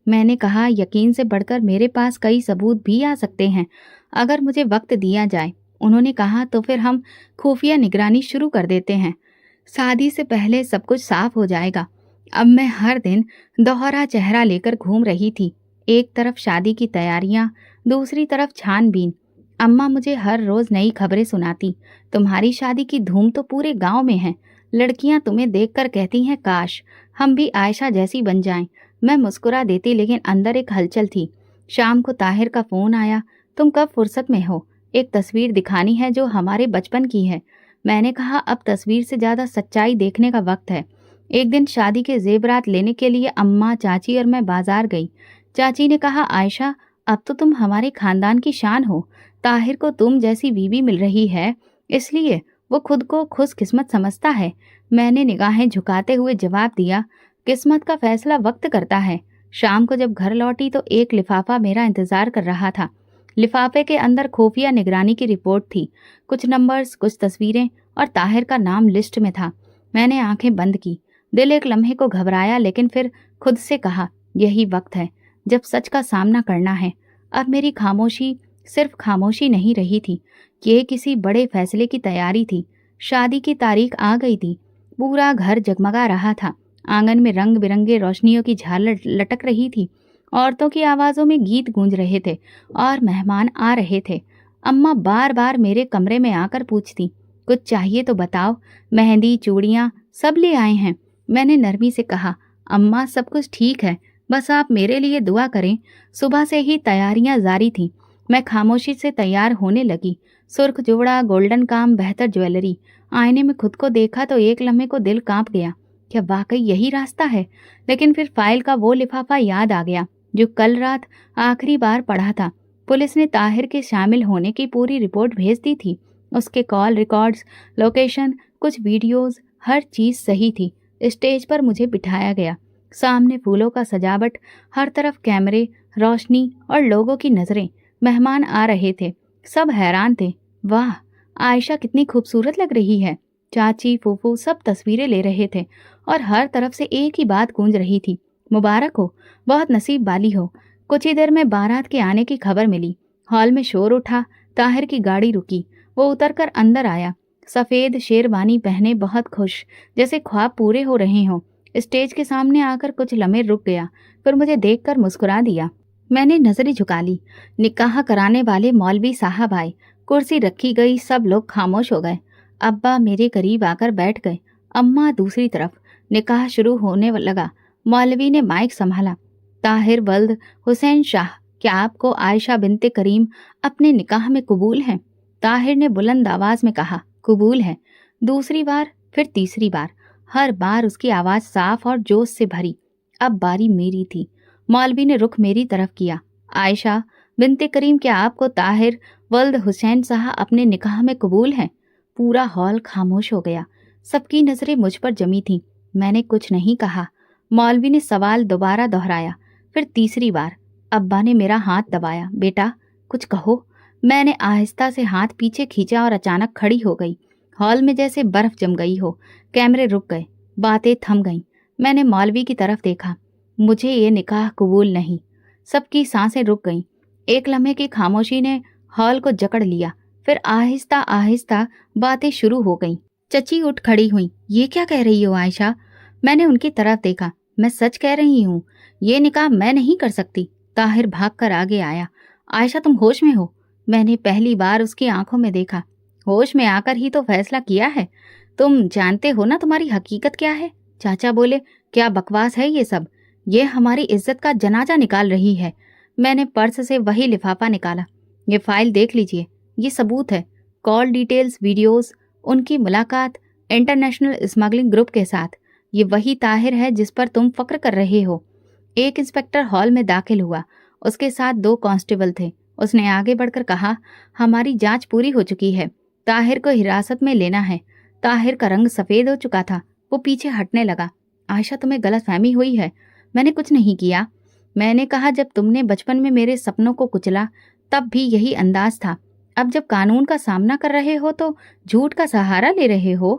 मैंने कहा, यकीन से बढ़कर मेरे पास कई सबूत भी आ सकते हैं अगर मुझे वक्त दिया जाए। उन्होंने कहा, तो फिर हम खुफिया निगरानी शुरू कर देते हैं। शादी से पहले सब कुछ साफ हो जाएगा। अब मैं हर दिन दोहरा चेहरा लेकर घूम रही थी, एक तरफ शादी की तैयारियां, दूसरी तरफ छानबीन। अम्मा मुझे हर रोज नई खबरें सुनाती, तुम्हारी शादी की धूम तो पूरे गांव में है, लड़कियां तुम्हें देखकर कहती हैं काश हम भी आयशा जैसी बन जाएं। मैं मुस्कुरा देती, लेकिन अंदर एक हलचल थी। शाम को ताहिर का फोन आया, तुम कब फुर्सत में हो? एक तस्वीर दिखानी है जो हमारे बचपन की है। मैंने कहा, अब तस्वीर से ज़्यादा सच्चाई देखने का वक्त है। एक दिन शादी के ज़ेवरात लेने के लिए अम्मा, चाची और मैं बाजार गई। चाची ने कहा, आयशा, अब तो तुम हमारे खानदान की शान हो। ताहिर को तुम जैसी बीवी मिल रही है, इसलिए वो खुद को खुशकिस्मत समझता है। मैंने निगाहें झुकाते हुए जवाब दिया, किस्मत का फैसला वक्त करता है। शाम को जब घर लौटी तो एक लिफाफा मेरा इंतजार कर रहा था। लिफाफे के अंदर खुफिया निगरानी की रिपोर्ट थी। कुछ नंबर्स, कुछ तस्वीरें और ताहिर का नाम लिस्ट में था। मैंने आंखें बंद की। दिल एक लम्हे को घबराया, लेकिन फिर खुद से कहा, यही वक्त है जब सच का सामना करना है। अब मेरी खामोशी सिर्फ खामोशी नहीं रही थी, ये किसी बड़े फैसले की तैयारी थी। शादी की तारीख आ गई थी। पूरा घर जगमगा रहा था। आंगन में रंग बिरंगे रोशनियों की झालर लटक रही थी। औरतों की आवाज़ों में गीत गूंज रहे थे और मेहमान आ रहे थे। अम्मा बार बार मेरे कमरे में आकर पूछती, कुछ चाहिए तो बताओ, मेहंदी, चूड़ियाँ सब ले आए हैं। मैंने नरमी से कहा, अम्मा सब कुछ ठीक है, बस आप मेरे लिए दुआ करें। सुबह से ही तैयारियां जारी थीं। मैं खामोशी से तैयार होने लगी। सुर्ख जोड़ा, गोल्डन काम, बेहतर ज्वेलरी। आईने में खुद को देखा तो एक लम्हे को दिल कांप गया। क्या वाकई यही रास्ता है? लेकिन फिर फाइल का वो लिफाफा याद आ गया जो कल रात आखिरी बार पढ़ा था। पुलिस ने ताहिर के शामिल होने की पूरी रिपोर्ट भेज दी थी। उसके कॉल रिकॉर्ड्स, लोकेशन, कुछ वीडियोस, हर चीज़ सही थी। स्टेज पर मुझे बिठाया गया। सामने फूलों का सजावट, हर तरफ कैमरे, रोशनी और लोगों की नज़रें। मेहमान आ रहे थे। सब हैरान थे। वाह, आयशा कितनी खूबसूरत लग रही है। चाची, फूफू सब तस्वीरें ले रहे थे और हर तरफ से एक ही बात गूंज रही थी, मुबारक हो, बहुत नसीब वाली हो। कुछ ही देर में बारात के आने की खबर मिली। हॉल में शोर उठा। ताहिर की गाड़ी रुकी। वो उतरकर अंदर आया। सफ़ेद शेरवानी पहने, बहुत खुश, जैसे ख्वाब पूरे हो रहे हों। स्टेज के सामने आकर कुछ लम्हे रुक गया, फिर मुझे देखकर मुस्कुरा दिया। मैंने नजरें झुका ली। निकाह कराने वाले मौलवी साहब आए। कुर्सी रखी गई, सब लोग खामोश हो गए। अब्बा मेरे करीब आकर बैठ गए, अम्मा दूसरी तरफ। निकाह शुरू होने लगा। मौलवी ने माइक संभाला। ताहिर वल्द हुसैन शाह, क्या आपको आयशा बिनते करीम अपने निकाह में कबूल हैं? ताहिर ने बुलंद आवाज में कहा, कबूल है। दूसरी बार, फिर तीसरी बार। हर बार उसकी आवाज़ साफ और जोश से भरी। अब बारी मेरी थी। मौलवी ने रुख मेरी तरफ किया। आयशा बिनते करीम, क्या आपको ताहिर वल्द हुसैन साहब अपने निकाह में कबूल हैं? पूरा हॉल खामोश हो गया। सबकी नज़रें मुझ पर जमी थीं। मैंने कुछ नहीं कहा। मौलवी ने सवाल दोबारा दोहराया, फिर तीसरी बार। अब्बा ने मेरा हाथ दबाया। बेटा, कुछ कहो। मैंने आहिस्ता से हाथ पीछे खींचा और अचानक खड़ी हो गई। हॉल में जैसे बर्फ जम गई हो। कैमरे रुक गए, बातें थम गईं। मैंने मौलवी की तरफ देखा। मुझे ये निकाह कबूल नहीं। सबकी सांसें रुक गईं। एक लम्हे की खामोशी ने हॉल को जकड़ लिया। फिर आहिस्ता आहिस्ता बातें शुरू हो गईं। चची उठ खड़ी हुई। ये क्या कह रही हो आयशा? मैंने उनकी तरफ देखा। मैं सच कह रही हूँ, ये निकाह मैं नहीं कर सकती। ताहिर भागकर आगे आया। आयशा, तुम होश में हो? मैंने पहली बार उसकी आंखों में देखा। होश में आकर ही तो फैसला किया है। तुम जानते हो ना तुम्हारी हकीकत क्या है? चाचा बोले, क्या बकवास है ये सब? ये हमारी इज्जत का जनाजा निकाल रही है। मैंने पर्स से वही लिफाफा निकाला। ये फाइल देख लीजिए, ये सबूत है। कॉल डिटेल्स, वीडियोस, उनकी मुलाकात इंटरनेशनल स्मगलिंग ग्रुप के साथ। ये वही ताहिर है जिस पर तुम फक्र कर रहे हो। एक इंस्पेक्टर हॉल में दाखिल हुआ। उसके साथ 2 कांस्टेबल थे। उसने आगे बढ़कर कहा, हमारी जांच पूरी हो चुकी है। ताहिर को हिरासत में लेना है। ताहिर का रंग सफ़ेद हो चुका था। वो पीछे हटने लगा। आयशा, तुम्हें गलतफहमी हुई है। मैंने कुछ नहीं किया। मैंने कहा, जब तुमने बचपन में मेरे सपनों को कुचला तब भी यही अंदाज था। अब जब कानून का सामना कर रहे हो तो झूठ का सहारा ले रहे हो।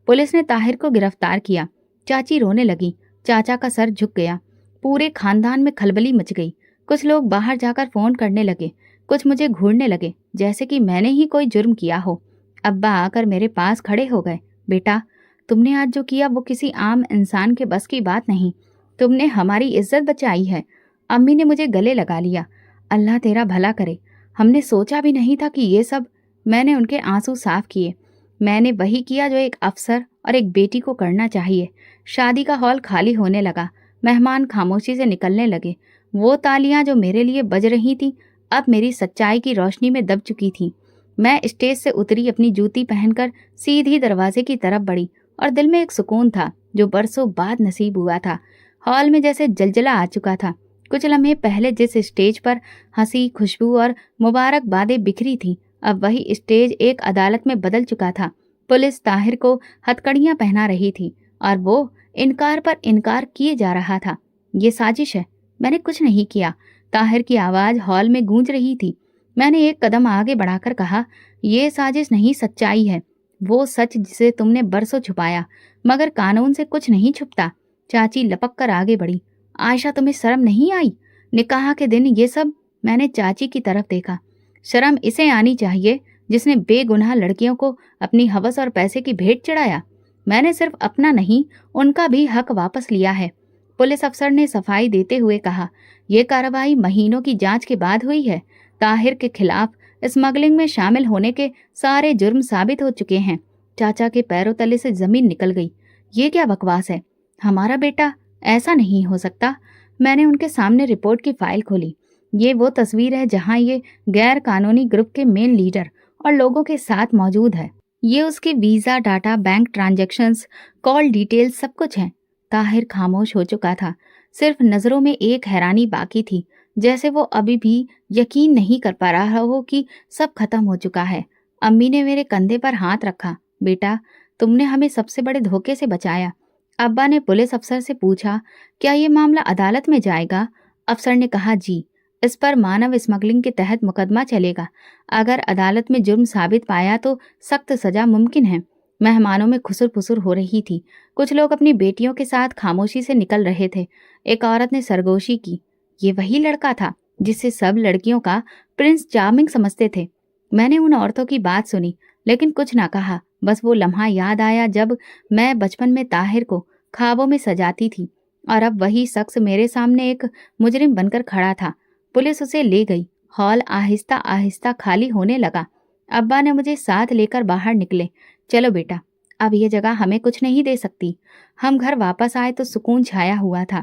पुलिस ने ताहिर को गिरफ्तार किया। चाची रोने लगी। चाचा का सर झुक गया। पूरे खानदान में खलबली मच गई। कुछ लोग बाहर जाकर फ़ोन करने लगे, कुछ मुझे घूरने लगे जैसे कि मैंने ही कोई जुर्म किया हो। अब्बा आकर मेरे पास खड़े हो गए। बेटा, तुमने आज जो किया वो किसी आम इंसान के बस की बात नहीं। तुमने हमारी इज्जत बचाई है। अम्मी ने मुझे गले लगा लिया। अल्लाह तेरा भला करे। हमने सोचा भी नहीं था कि ये सब। मैंने उनके आंसू साफ किए। मैंने वही किया जो एक अफसर और एक बेटी को करना चाहिए। शादी का हॉल खाली होने लगा। मेहमान खामोशी से निकलने लगे। वो तालियां जो मेरे लिए बज रही थी अब मेरी सच्चाई की रोशनी में दब चुकी थी। मैं स्टेज से उतरी, अपनी जूती पहनकर सीधी दरवाजे की तरफ बढ़ी और दिल में एक सुकून था जो बरसों बाद नसीब हुआ था। हॉल में जैसे जलजला आ चुका था। कुछ लम्हे पहले जिस स्टेज पर हंसी, खुशबू और मुबारकबादें बिखरी थीं, अब वही स्टेज एक अदालत में बदल चुका था। पुलिस ताहिर को हथकड़ियां पहना रही थी और वो इनकार पर इनकार किए जा रहा था। ये साजिश है, मैंने कुछ नहीं किया। ताहिर की आवाज़ हॉल में गूंज रही थी। मैंने एक कदम आगे बढ़ाकर कहा, ये साजिश नहीं, सच्चाई है। वो सच जिसे तुमने बरसों छुपाया, मगर कानून से कुछ नहीं छुपता। चाची लपक कर आगे बढ़ी। आयशा, तुम्हें शर्म नहीं आई? निकाह के दिन ये सब? मैंने चाची की तरफ देखा। शर्म इसे आनी चाहिए जिसने बेगुनाह लड़कियों को अपनी हवस और पैसे की भेंट चढ़ाया। मैंने सिर्फ अपना नहीं, उनका भी हक वापस लिया है। पुलिस अफसर ने सफाई देते हुए कहा, यह कार्रवाई महीनों की जांच के बाद हुई है। ताहिर के खिलाफ स्मगलिंग में शामिल होने के सारे जुर्म साबित हो चुके हैं। चाचा के पैरों तले से जमीन निकल गई। ये क्या बकवास है? हमारा बेटा? ऐसा नहीं हो सकता। मैंने उनके सामने रिपोर्ट की फाइल खोली। ये वो तस्वीर है जहां ये गैर कानूनी ग्रुप के मेन लीडर और लोगों के साथ मौजूद है। ये उसके visa, data, bank transactions, call details सब कुछ है। ताहिर खामोश हो चुका था। सिर्फ नज़रों में एक हैरानी बाकी थी, जैसे वो अभी भी यकीन नहीं कर पा रहा हो कि सब खत्म हो चुका है। अम्मी ने मेरे कंधे पर हाथ रखा। बेटा, तुमने हमें सबसे बड़े धोखे से बचाया। अब्बा ने पुलिस अफसर से पूछा, क्या ये मामला अदालत में जाएगा? अफसर ने कहा, जी, इस पर मानव स्मगलिंग के तहत मुकदमा चलेगा। अगर अदालत में जुर्म साबित पाया तो सख्त सजा मुमकिन है। मेहमानों में खुसर फुसर हो रही थी। कुछ लोग अपनी बेटियों के साथ खामोशी से निकल रहे थे। एक औरत ने सरगोशी की, ये वही लड़का था जिसे सब लड़कियों का प्रिंस चार्मिंग समझते थे। मैंने उन औरतों की बात सुनी लेकिन कुछ ना कहा। बस वो लम्हा याद आया जब मैं बचपन में ताहिर को ख्वाबों में सजाती थी और अब वही शख्स मेरे सामने एक मुजरिम बनकर खड़ा था। पुलिस उसे ले गई। हॉल आहिस्ता आहिस्ता खाली होने लगा। अब्बा ने मुझे साथ लेकर बाहर निकले। चलो बेटा, अब ये जगह हमें कुछ नहीं दे सकती। हम घर वापस आए तो सुकून छाया हुआ था।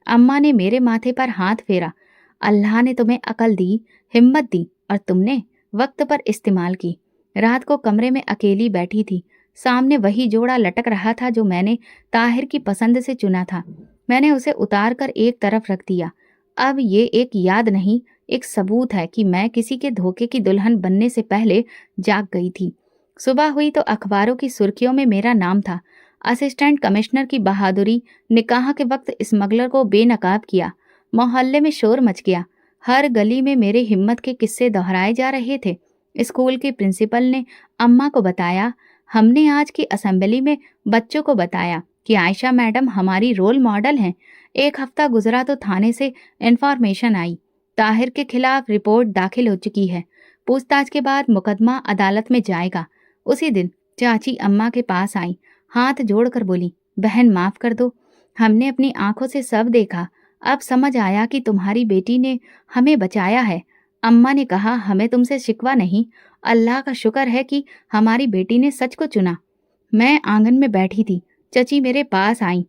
अम्मा ने मेरे माथे पर हाथ फेरा। अल्लाह ने तुम्हें अकल दी, हिम्मत दी और तुमने वक्त पर इस्तेमाल की। रात को कमरे में अकेली बैठी थी। सामने वही जोड़ा लटक रहा था जो मैंने ताहिर की पसंद से चुना था। मैंने उसे उतार कर एक तरफ रख दिया। अब ये एक याद नहीं, एक सबूत है कि मैं किसी के धोखे की दुल्हन बनने से पहले जाग गई थी। सुबह हुई तो अखबारों की सुर्खियों में मेरा नाम था। असिस्टेंट कमिश्नर की बहादुरी, निकाह के वक्त स्मगलर को बेनकाब किया। मोहल्ले में शोर मच गया। हर गली में मेरे हिम्मत के किस्से दोहराए जा रहे थे। स्कूल के प्रिंसिपल ने अम्मा को बताया। हमने आज की असेंबली में बच्चों को बताया कि आयशा मैडम हमारी रोल मॉडल हैं। एक हफ्ता गुजरा तो थाने से इन्फॉर्मेशन आई। ताहिर के खिलाफ रिपोर्ट दाखिल हो चुकी है। पूछताछ के बाद मुकदमा अदालत में जाएगा। उसी दिन चाची अम्मा के पास आई, हाथ जोड़कर बोली, बहन माफ कर दो, हमने अपनी आंखों से सब देखा। अब समझ आया कि तुम्हारी बेटी ने हमें बचाया है। अम्मा ने कहा, हमें तुमसे शिकवा नहीं, अल्लाह का शुक्र है कि हमारी बेटी ने सच को चुना। मैं आंगन में बैठी थी। चची मेरे पास आई।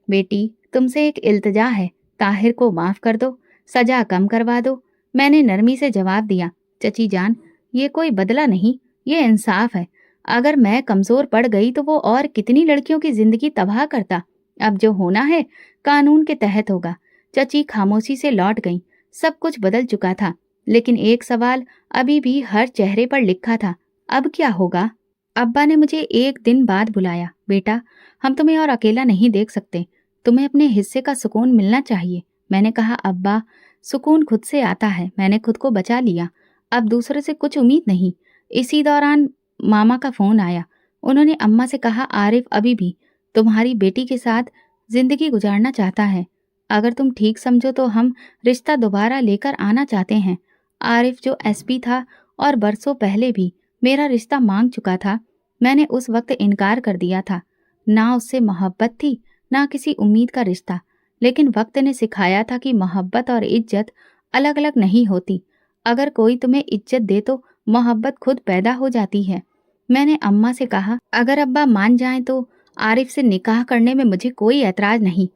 बेटी, तुमसे एक इल्तिजा है, ताहिर को माफ कर दो, सजा कम करवा दो। मैंने नरमी से जवाब दिया, चची जान, ये कोई बदला नहीं, ये इंसाफ है। अगर मैं कमजोर पड़ गई तो वो और कितनी लड़कियों की जिंदगी तबाह करता। अब जो होना है कानून के तहत होगा। चची खामोशी से लौट गई। सब कुछ बदल चुका था, लेकिन एक सवाल अभी भी हर चेहरे पर लिखा था, अब क्या होगा? अब्बा ने मुझे एक दिन बाद बुलाया। बेटा, हम तुम्हें और अकेला नहीं देख सकते, तुम्हें अपने हिस्से का सुकून मिलना चाहिए। मैंने कहा, अब्बा, सुकून खुद से आता है, मैंने खुद को बचा लिया, अब दूसरे से कुछ उम्मीद नहीं। इसी दौरान मामा का फोन आया। उन्होंने अम्मा से कहा, आरिफ अभी भी तुम्हारी बेटी के साथ जिंदगी गुजारना चाहता है। अगर तुम ठीक समझो तो हम रिश्ता दोबारा लेकर आना चाहते हैं। आरिफ जो एसपी था और बरसों पहले भी मेरा रिश्ता मांग चुका था, मैंने उस वक्त इनकार कर दिया था। ना उससे मोहब्बत थी, ना किसी उम्मीद का रिश्ता, लेकिन वक्त ने सिखाया था कि मोहब्बत और इज्जत अलग अलग नहीं होती। अगर कोई तुम्हें इज्जत दे तो मोहब्बत खुद पैदा हो जाती है। मैंने अम्मा से कहा, अगर अब्बा मान जाएं तो आरिफ से निकाह करने में मुझे कोई ऐतराज नहीं।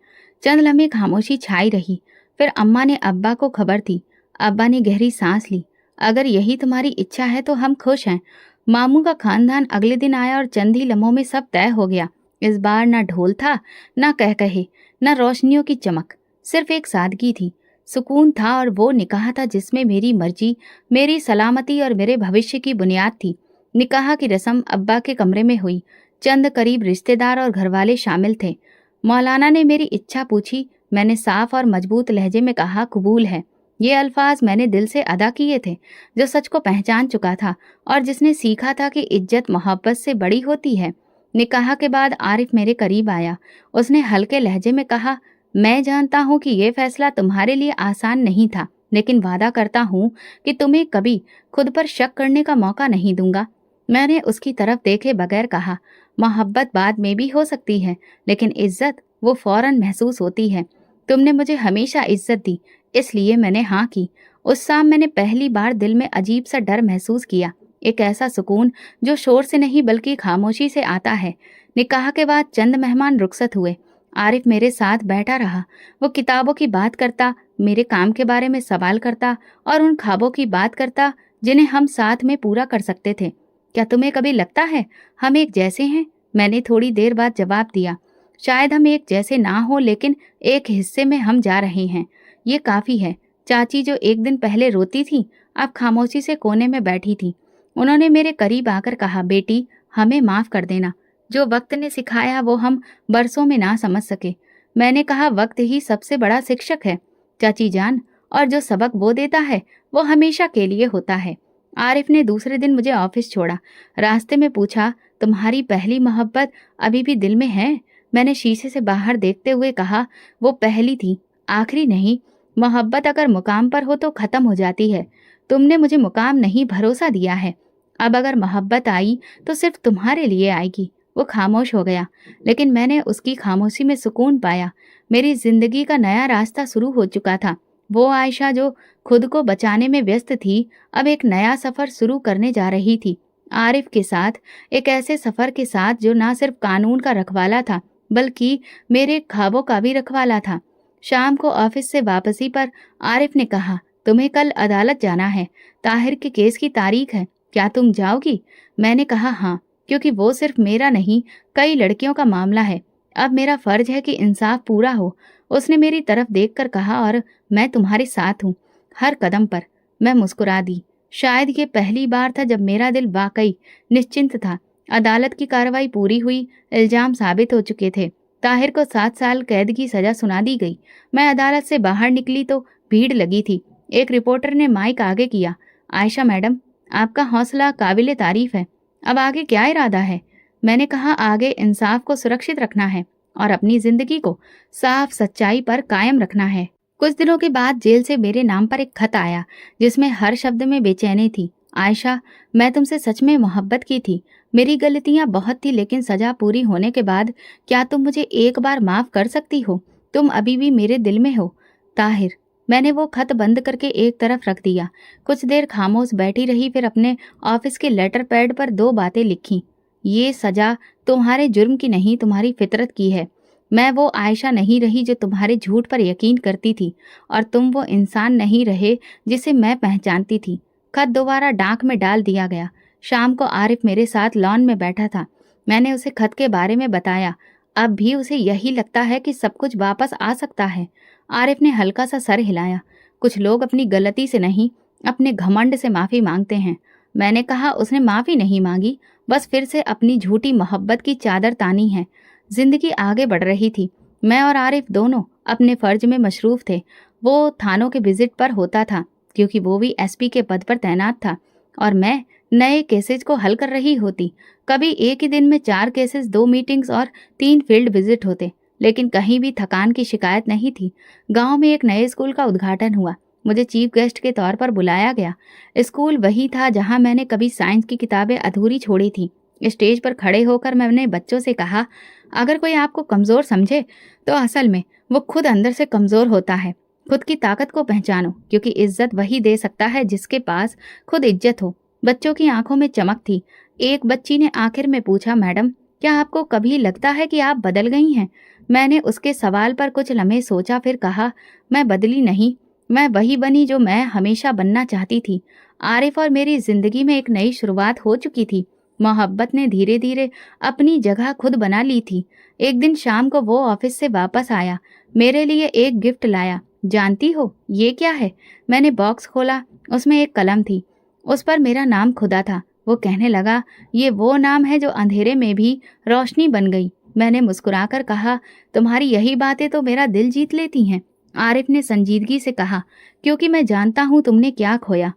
चंद लम्हे खामोशी छाई रही। फिर अम्मा ने अब्बा को खबर दी। अब्बा ने गहरी सांस ली। अगर यही तुम्हारी इच्छा है तो हम खुश हैं। मामू का खानदान अगले दिन आया और चंद ही लम्हों में सब तय हो गया। इस बार ना ढोल था, ना कह कहे, ना रोशनियों की चमक, सिर्फ एक सादगी थी, सुकून था, और वो निकाह था जिसमें मेरी मर्जी, मेरी सलामती और मेरे भविष्य की बुनियाद थी। निकाह की रस्म अब्बा के कमरे में हुई। चंद करीब रिश्तेदार और घरवाले शामिल थे। मौलाना ने मेरी इच्छा पूछी। मैंने साफ और मजबूत लहजे में कहा, कबूल है। ये अल्फाज मैंने दिल से अदा किए थे, जो सच को पहचान चुका था और जिसने सीखा था कि इज्जत मोहब्बत से बड़ी होती है। निकाह के बाद आरिफ मेरे करीब आया। उसने हल्के लहजे में कहा, मैं जानता हूँ कि ये फैसला तुम्हारे लिए आसान नहीं था, लेकिन वादा करता हूँ कि तुम्हें कभी खुद पर शक करने का मौका नहीं दूंगा। मैंने उसकी तरफ देखे बगैर कहा, मोहब्बत बाद में भी हो सकती है, लेकिन इज्जत वो फौरन महसूस होती है। तुमने मुझे हमेशा इज्जत दी, इसलिए मैंने हाँ की। उस शाम मैंने पहली बार दिल में अजीब सा डर महसूस किया, एक ऐसा सुकून जो शोर से नहीं बल्कि खामोशी से आता है। निकाह के बाद चंद मेहमान रुखसत हुए। आरिफ मेरे साथ बैठा रहा। वो किताबों की बात करता, मेरे काम के बारे में सवाल करता और उन ख्वाबों की बात करता जिन्हें हम साथ में पूरा कर सकते थे। क्या तुम्हें कभी लगता है हम एक जैसे हैं? मैंने थोड़ी देर बाद जवाब दिया, शायद हम एक जैसे ना हो, लेकिन एक हिस्से में हम जा रहे हैं। ये काफ़ी है। चाची जो एक दिन पहले रोती थी, अब खामोशी से कोने में बैठी थी। उन्होंने मेरे करीब आकर कहा, बेटी, हमें माफ़ कर देना। जो वक्त ने सिखाया वो हम बरसों में ना समझ सके। मैंने कहा, वक्त ही सबसे बड़ा शिक्षक है चाची जान, और जो सबक वो देता है वो हमेशा के लिए होता है। आरिफ ने दूसरे दिन मुझे ऑफिस छोड़ा। रास्ते में पूछा, तुम्हारी पहली मोहब्बत अभी भी दिल में है? मैंने शीशे से बाहर देखते हुए कहा, वो पहली थी, आखिरी नहीं। मोहब्बत अगर मुकाम पर हो तो ख़त्म हो जाती है। तुमने मुझे मुकाम नहीं, भरोसा दिया है। अब अगर मोहब्बत आई तो सिर्फ तुम्हारे लिए आएगी। वो खामोश हो गया, लेकिन मैंने उसकी खामोशी में सुकून पाया। मेरी जिंदगी का नया रास्ता शुरू हो चुका था। वो आयशा जो खुद को बचाने में व्यस्त थी, अब एक नया सफ़र शुरू करने जा रही थी। आरिफ के साथ, एक ऐसे सफ़र के साथ जो ना सिर्फ कानून का रखवाला था बल्कि मेरे ख्वाबों का भी रखवाला था। शाम को ऑफिस से वापसी पर आरिफ ने कहा, तुम्हें कल अदालत जाना है, ताहिर के केस की तारीख है, क्या तुम जाओगी? मैंने कहा हाँ, क्योंकि वो सिर्फ मेरा नहीं, कई लड़कियों का मामला है। अब मेरा फर्ज है कि इंसाफ पूरा हो। उसने मेरी तरफ देखकर कहा, और मैं तुम्हारे साथ हूँ हर कदम पर। मैं मुस्कुरा दी। शायद ये पहली बार था जब मेरा दिल वाकई निश्चिंत था। अदालत की कार्रवाई पूरी हुई। इल्जाम साबित हो चुके थे। ताहिर को 7 साल कैद की सजा सुना दी गई। मैं अदालत से बाहर निकली तो भीड़ लगी थी। एक रिपोर्टर ने माइक आगे किया, आयशा मैडम, आपका हौसला काबिले तारीफ है। अब आगे क्या इरादा है? मैंने कहा, आगे इंसाफ को सुरक्षित रखना है और अपनी जिंदगी को साफ सच्चाई पर कायम रखना है। कुछ दिनों के बाद जेल से मेरे नाम पर एक खत आया जिसमें हर शब्द में बेचैनी थी। आयशा, मैं तुमसे सच में मोहब्बत की थी। मेरी गलतियां बहुत थी, लेकिन सजा पूरी होने के बाद क्या तुम मुझे एक बार माफ कर सकती हो? तुम अभी भी मेरे दिल में हो। ताहिर। मैंने वो खत बंद करके एक तरफ रख दिया। कुछ देर खामोश बैठी रही, फिर अपने ऑफिस के लेटर पैड पर 2 बातें लिखी। ये सजा तुम्हारे जुर्म की नहीं, तुम्हारी फितरत की है। मैं वो आयशा नहीं रही जो तुम्हारे झूठ पर यकीन करती थी, और तुम वो इंसान नहीं रहे जिसे मैं पहचानती थी। खत दोबारा डाक में डाल दिया गया। शाम को आरिफ मेरे साथ लॉन में बैठा था। मैंने उसे खत के बारे में बताया। अब भी उसे यही लगता है कि सब कुछ वापस आ सकता है। आरिफ ने हल्का सा सर हिलाया। कुछ लोग अपनी गलती से नहीं, अपने घमंड से माफ़ी मांगते हैं। मैंने कहा, उसने माफ़ी नहीं मांगी, बस फिर से अपनी झूठी मोहब्बत की चादर तानी है। जिंदगी आगे बढ़ रही थी। मैं और आरिफ दोनों अपने फर्ज में मशरूफ थे। वो थानों के विजिट पर होता था क्योंकि वो भी एसपी के पद पर तैनात था, और मैं नए केसेज को हल कर रही होती। कभी एक ही दिन में 4 केसेस, 2 मीटिंग्स और 3 फील्ड विजिट होते, लेकिन कहीं भी थकान की शिकायत नहीं थी। गांव में एक नए स्कूल का उद्घाटन हुआ। मुझे चीफ गेस्ट के तौर पर बुलाया गया। स्कूल वही था जहां मैंने कभी साइंस की किताबें अधूरी छोड़ी थी। स्टेज पर खड़े होकर मैंने बच्चों से कहा, अगर कोई आपको कमज़ोर समझे तो असल में वो खुद अंदर से कमज़ोर होता है। खुद की ताकत को पहचानो, क्योंकि इज्जत वही दे सकता है जिसके पास खुद इज्जत हो। बच्चों की आंखों में चमक थी। एक बच्ची ने आखिर में पूछा, मैडम, क्या आपको कभी लगता है कि आप बदल गई हैं? मैंने उसके सवाल पर कुछ लम्हे सोचा, फिर कहा, मैं बदली नहीं, मैं वही बनी जो मैं हमेशा बनना चाहती थी। आरिफ और मेरी जिंदगी में एक नई शुरुआत हो चुकी थी। मोहब्बत ने धीरे धीरे अपनी जगह खुद बना ली थी। एक दिन शाम को वो ऑफिस से वापस आया, मेरे लिए एक गिफ्ट लाया। जानती हो ये क्या है? मैंने बॉक्स खोला, उसमें एक कलम थी, उस पर मेरा नाम खुदा था। वो कहने लगा, ये वो नाम है जो अंधेरे में भी रोशनी बन गई। मैंने मुस्कुराकर कहा, तुम्हारी यही बातें तो मेरा दिल जीत लेती हैं। आरिफ ने संजीदगी से कहा, क्योंकि मैं जानता हूँ तुमने क्या खोया,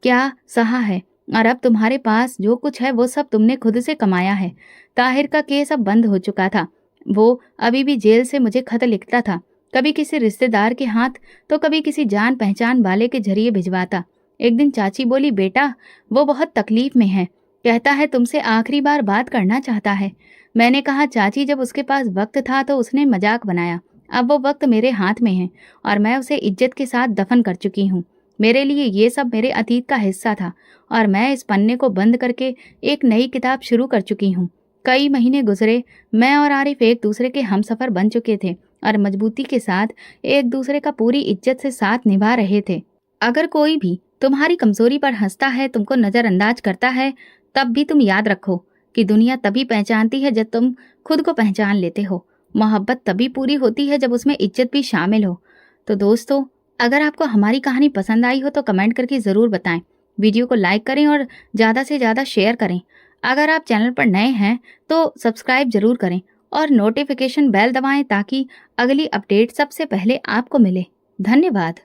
क्या सहा है, और अब तुम्हारे पास जो कुछ है वो सब तुमने खुद से कमाया है। ताहिर का केस अब बंद हो चुका था। वो अभी भी जेल से मुझे खत लिखता था, कभी किसी रिश्तेदार के हाथ तो कभी किसी जान पहचान वाले के जरिए भिजवाता। एक दिन चाची बोली, बेटा वो बहुत तकलीफ में है, कहता है तुमसे आखिरी बार बात करना चाहता है। मैंने कहा, चाची जब उसके पास वक्त था तो उसने मजाक बनाया, अब वो वक्त मेरे हाथ में है और मैं उसे इज्जत के साथ दफन कर चुकी हूँ। मेरे लिए ये सब मेरे अतीत का हिस्सा था और मैं इस पन्ने को बंद करके एक नई किताब शुरू कर चुकी हूँ। कई महीने गुजरे, मैं और आरिफ एक दूसरे के हमसफर बन चुके थे और मजबूती के साथ एक दूसरे का पूरी इज्जत से साथ निभा रहे थे। अगर कोई भी तुम्हारी कमजोरी पर हंसता है, तुमको नजरअंदाज करता है, तब भी तुम याद रखो कि दुनिया तभी पहचानती है जब तुम खुद को पहचान लेते हो। मोहब्बत तभी पूरी होती है जब उसमें इज्जत भी शामिल हो। तो दोस्तों, अगर आपको हमारी कहानी पसंद आई हो तो कमेंट करके ज़रूर बताएं। वीडियो को लाइक करें और ज़्यादा से ज़्यादा शेयर करें। अगर आप चैनल पर नए हैं तो सब्सक्राइब जरूर करें और नोटिफिकेशन बेल दबाएं ताकि अगली अपडेट सबसे पहले आपको मिले। धन्यवाद।